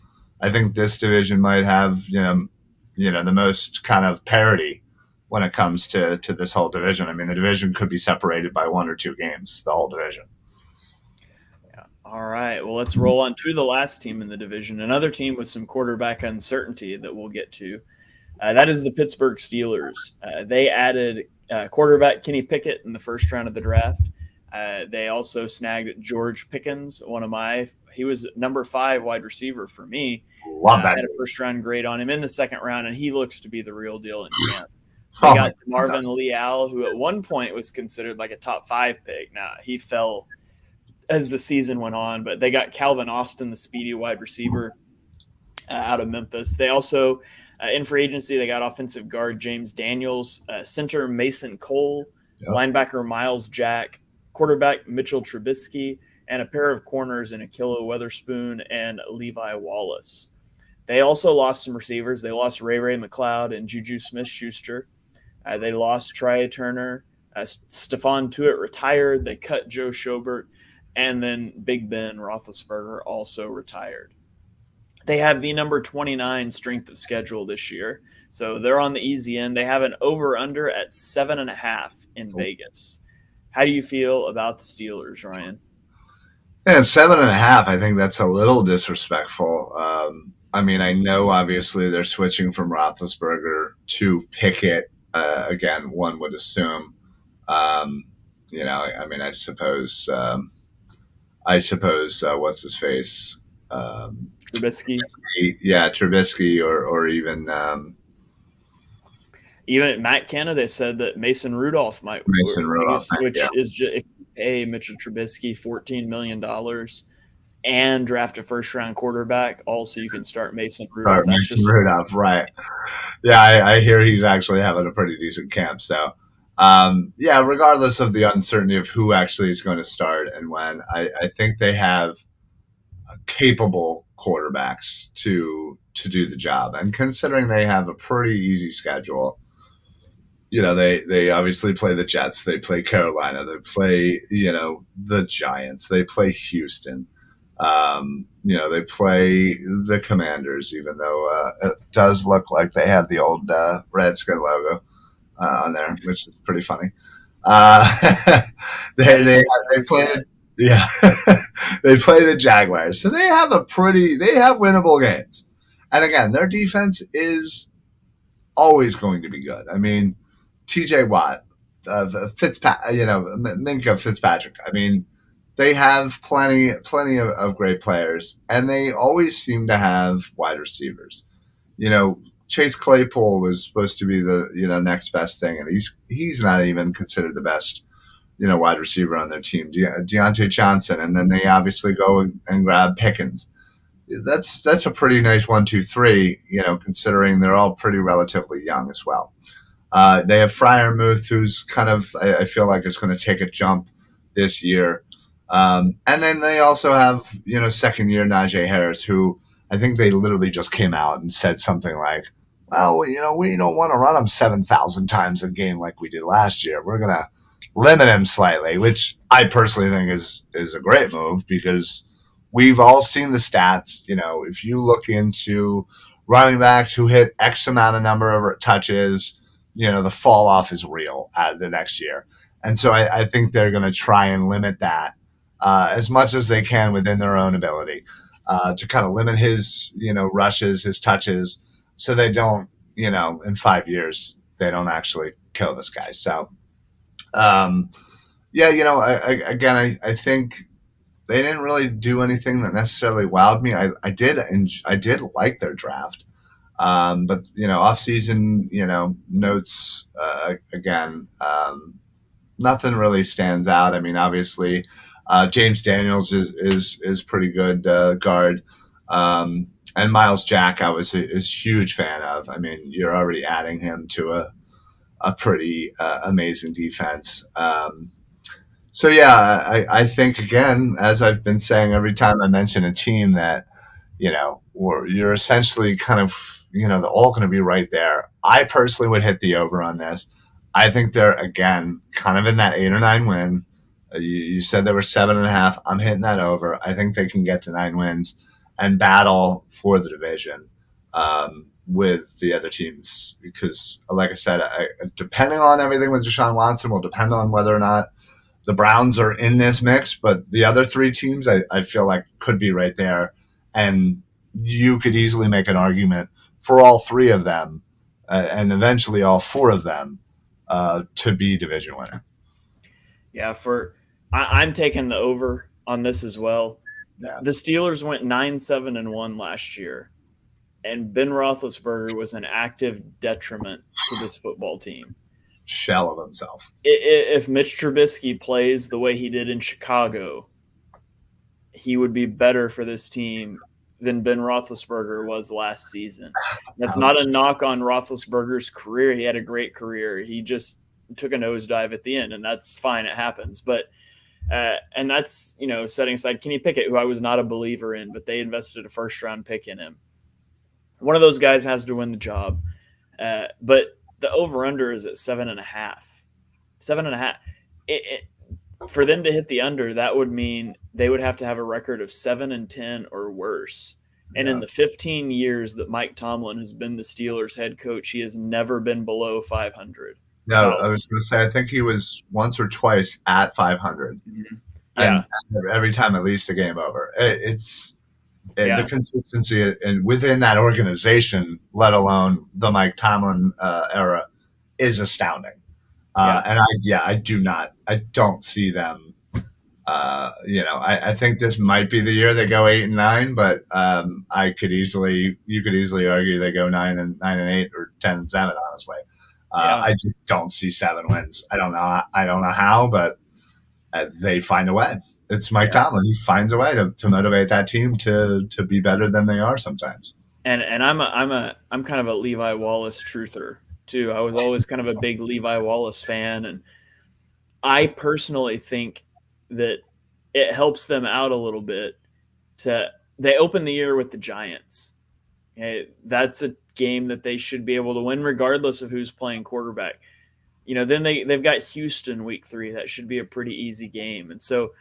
I think this division might have, the most kind of parity when it comes to this whole division. I mean, the division could be separated by 1 or 2 games, the whole division. Yeah. All right. Well, let's roll on to the last team in the division, another team with some quarterback uncertainty that we'll get to. That is the Pittsburgh Steelers. They added quarterback Kenny Pickett in the first round of the draft. They also snagged George Pickens, he was number 5 wide receiver for me. Love that. Had a first-round grade on him in the second round, and he looks to be the real deal in camp. They got Marvin Leal, who at one point was considered like a top 5 pick. Now, he fell as the season went on, but they got Calvin Austin, the speedy wide receiver. out of Memphis. They also, in free agency, they got offensive guard James Daniels, center Mason Cole, Yep. linebacker Miles Jack, quarterback Mitchell Trubisky, and a pair of corners in Akilo Weatherspoon and Levi Wallace. They also lost some receivers. They lost Ray McLeod and Juju Smith-Schuster. They lost Try Turner. Stephon Tuitt retired. They cut Joe Schobert. And then Big Ben Roethlisberger also retired. They have the number 29 strength of schedule this year. So they're on the easy end. They have an over-under at 7.5 in Vegas. How do you feel about the Steelers, Ryan? Yeah, 7.5. I think that's a little disrespectful. I mean, I know obviously they're switching from Roethlisberger to Pickett. Again, one would assume. I mean, I suppose what's his face? Trubisky. Yeah, Trubisky, or even Matt Canada said that Mason Rudolph might, which is just, if you pay Mitchell Trubisky $14 million and draft a first-round quarterback, also you can start Mason Rudolph. Rudolph, right? Yeah, I hear he's actually having a pretty decent camp. So, yeah, regardless of the uncertainty of who actually is going to start and when, I think they have capable quarterbacks to do the job. And considering they have a pretty easy schedule, they obviously play the Jets, they play Carolina, they play, the Giants, they play Houston. They play the Commanders, even though it does look like they have the old Redskin logo on there, which is pretty funny. They play, yeah, they play the Jaguars, so they have winnable games. And again, their defense is always going to be good. I mean, T.J. Watt, Minka Fitzpatrick. I mean, they have plenty of great players, and they always seem to have wide receivers. Chase Claypool was supposed to be the next best thing, and he's not even considered the best wide receiver on their team. Deontay Johnson, and then they obviously go and grab Pickens. That's a pretty nice 1-2-3. Considering they're all pretty relatively young as well. They have Freiermuth, who's kind of I feel like is going to take a jump this year. And then they also have, second year Najee Harris, who I think they literally just came out and said something like, well, we don't want to run him 7,000 times a game like we did last year. We're going to limit him slightly, which I personally think is a great move because we've all seen the stats. If you look into running backs who hit X amount of number of touches, the fall off is real the next year. And so I think they're going to try and limit that as much as they can within their own ability to kind of limit his, rushes, his touches, so they don't, in 5 years, they don't actually kill this guy. So, yeah, I think they didn't really do anything that necessarily wowed me. I did like their draft. But, off-season, notes, again, nothing really stands out. I mean, obviously, James Daniels is pretty good guard. And Miles Jack, I was a huge fan of. I mean, you're already adding him to a pretty amazing defense. So, yeah, I think, again, as I've been saying every time I mention a team that, you're essentially kind of, they're all going to be right there. I personally would hit the over on this. I think they're, again, kind of in that 8 or 9 win. You said there were 7.5. I'm hitting that over. I think they can get to 9 wins and battle for the division with the other teams. Because, like I said, depending on everything with Deshaun Watson will depend on whether or not the Browns are in this mix. But the other 3 teams, I feel like could be right there. And you could easily make an argument for all 3 of them and eventually all 4 of them to be division winner. Yeah, I'm taking the over on this as well. Yeah. The Steelers went 9-7-1 last year, and Ben Roethlisberger was an active detriment to this football team. Shell of himself. If Mitch Trubisky plays the way he did in Chicago, he would be better for this team than Ben Roethlisberger was last season. That's not a Ouch. knock on Roethlisberger's career. He had a great career. He just took a nosedive at the end, and that's fine. It happens. But and that's, setting aside Kenny Pickett, who I was not a believer in, but they invested a first round pick in him. One of those guys has to win the job. But the over under is at 7.5. 7.5. For them to hit the under, that would mean they would have to have a record of 7-10 or worse. And in Yeah. the 15 years that Mike Tomlin has been the Steelers head coach, he has never been below 500. No, Not I was going to say I think he was once or twice at 500, Mhm. and Yeah, every time at least a game over. It's the yeah, consistency and within that organization, let alone the Mike Tomlin era, is astounding. yeah, And I don't see them. I think this might be the year they go 8-9, but you could easily argue they go 9-8 or 10-7. Honestly, yeah, I just don't see 7 wins. I don't know how, but they find a way. It's Mike yeah. Tomlin. He finds a way to motivate that team to be better than they are sometimes. And I'm kind of a Levi Wallace truther too. I was always kind of a big Levi Wallace fan, and I personally think that it helps them out a little bit to they open the year with the Giants. Okay, that's a game that they should be able to win regardless of who's playing quarterback. Then they've got Houston week 3. That should be a pretty easy game. And so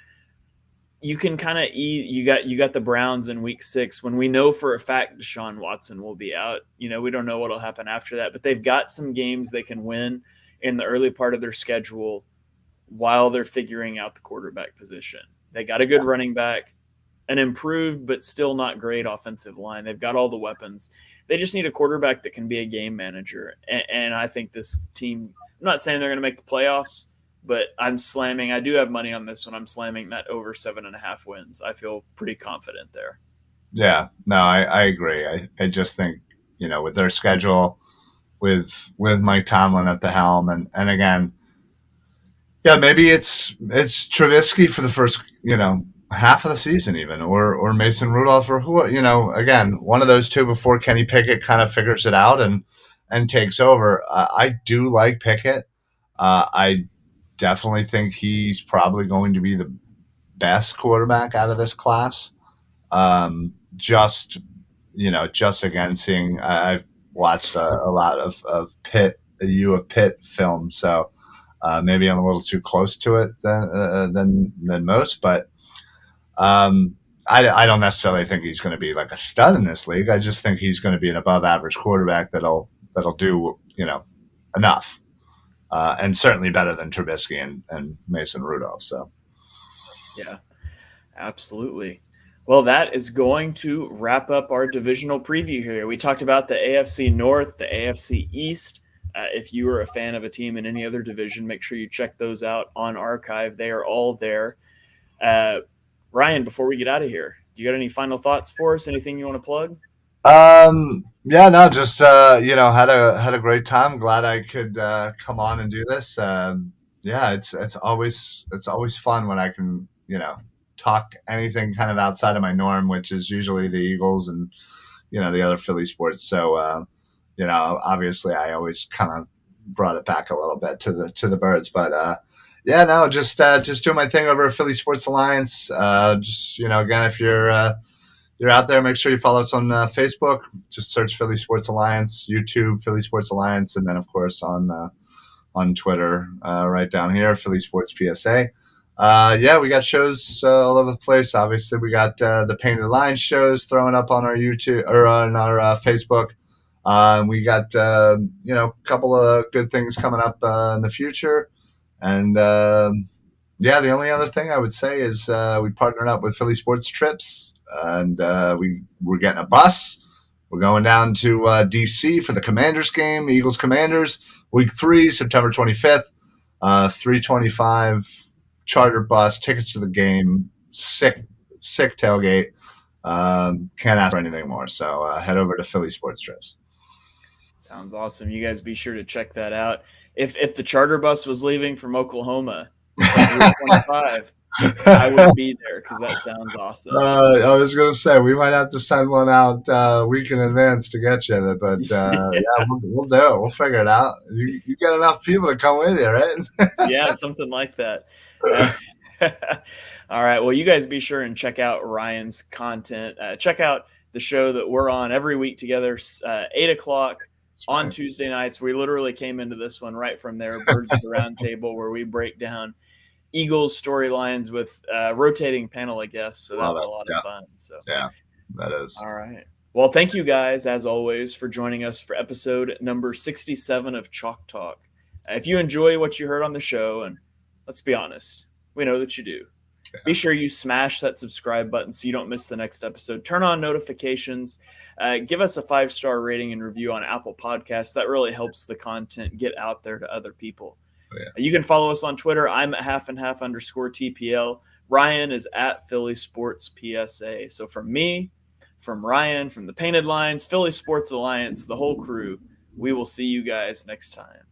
you can kind of you got the Browns in week 6 when we know for a fact Deshaun Watson will be out. We don't know what'll happen after that, but they've got some games they can win in the early part of their schedule while they're figuring out the quarterback position. They got a good running back, an improved but still not great offensive line. They've got all the weapons. They just need a quarterback that can be a game manager. And I think this team, I'm not saying they're going to make the playoffs, but I do have money on this one. I'm slamming that over 7.5 wins. I feel pretty confident there. Yeah, no, I agree. I just think with their schedule, with Mike Tomlin at the helm, and again, yeah, maybe it's Trubisky for the first half of the season even, or Mason Rudolph, or who again, one of those two before Kenny Pickett kind of figures it out and takes over. I do like Pickett. I definitely think he's probably going to be the best quarterback out of this class. Just again seeing, I've watched a lot of Pitt, the U of Pitt film, so maybe I'm a little too close to it than most, but I don't necessarily think he's going to be like a stud in this league. I just think he's going to be an above average quarterback that'll do enough, and certainly better than Trubisky and Mason Rudolph. So Yeah, absolutely. Well, that is going to wrap up our divisional preview here. We talked about the AFC North, the AFC East. If you are a fan of a team in any other division, make sure you check those out on Archive. They are all there. Uh, Ryan, before we get out of here, you got any final thoughts for us? Anything you want to plug? yeah, no, just had a great time. Glad I could come on and do this. Yeah, it's always fun when I can talk anything kind of outside of my norm, which is usually the Eagles and the other Philly sports. So obviously I always kind of brought it back a little bit to the birds, but yeah, no, just doing my thing over at Philly Sports Alliance. Just again, if you're out there, make sure you follow us on Facebook. Just search Philly Sports Alliance, YouTube Philly Sports Alliance, and then of course on Twitter, right down here, Philly Sports PSA. Yeah, we got shows all over the place. Obviously, we got the Painted Lines shows throwing up on our YouTube or on our Facebook. We got a couple of good things coming up in the future, and yeah, the only other thing I would say is we partnered up with Philly Sports Trips, and we're getting a bus. We're going down to DC for the Commanders game, Eagles Commanders, Week 3, September 25th, 3:25 charter bus, tickets to the game, sick tailgate. Can't ask for anything more. So head over to Philly Sports Trips. Sounds awesome. You guys be sure to check that out. If the charter bus was leaving from Oklahoma, come year 25, I would be there because that sounds awesome. I was going to say we might have to send one out a week in advance to get you there, but Yeah. yeah, we'll do it. We'll figure it out. You get enough people to come with you, right? Yeah, something like that. All right. Well, you guys be sure and check out Ryan's content. Check out the show that we're on every week together, 8 o'clock on Right. Tuesday nights. We literally came into this one right from there, Birds of the Round Table, where we break down Eagles storylines with a rotating panel of guests. So Love that's a it. lot Yeah, of fun. So, yeah, that is. all right. Well, thank you guys, as always, for joining us for episode number 67 of Chalk Talk. If you enjoy what you heard on the show, and let's be honest, we know that you do, be sure you smash that subscribe button so you don't miss the next episode. Turn on notifications. Give us a 5-star rating and review on Apple Podcasts. That really helps the content get out there to other people. Yeah. You can follow us on Twitter. I'm at @halfandhalf_TPL. Ryan is at Philly Sports PSA. So from me, from Ryan, from the Painted Lines, Philly Sports Alliance, the whole crew, we will see you guys next time.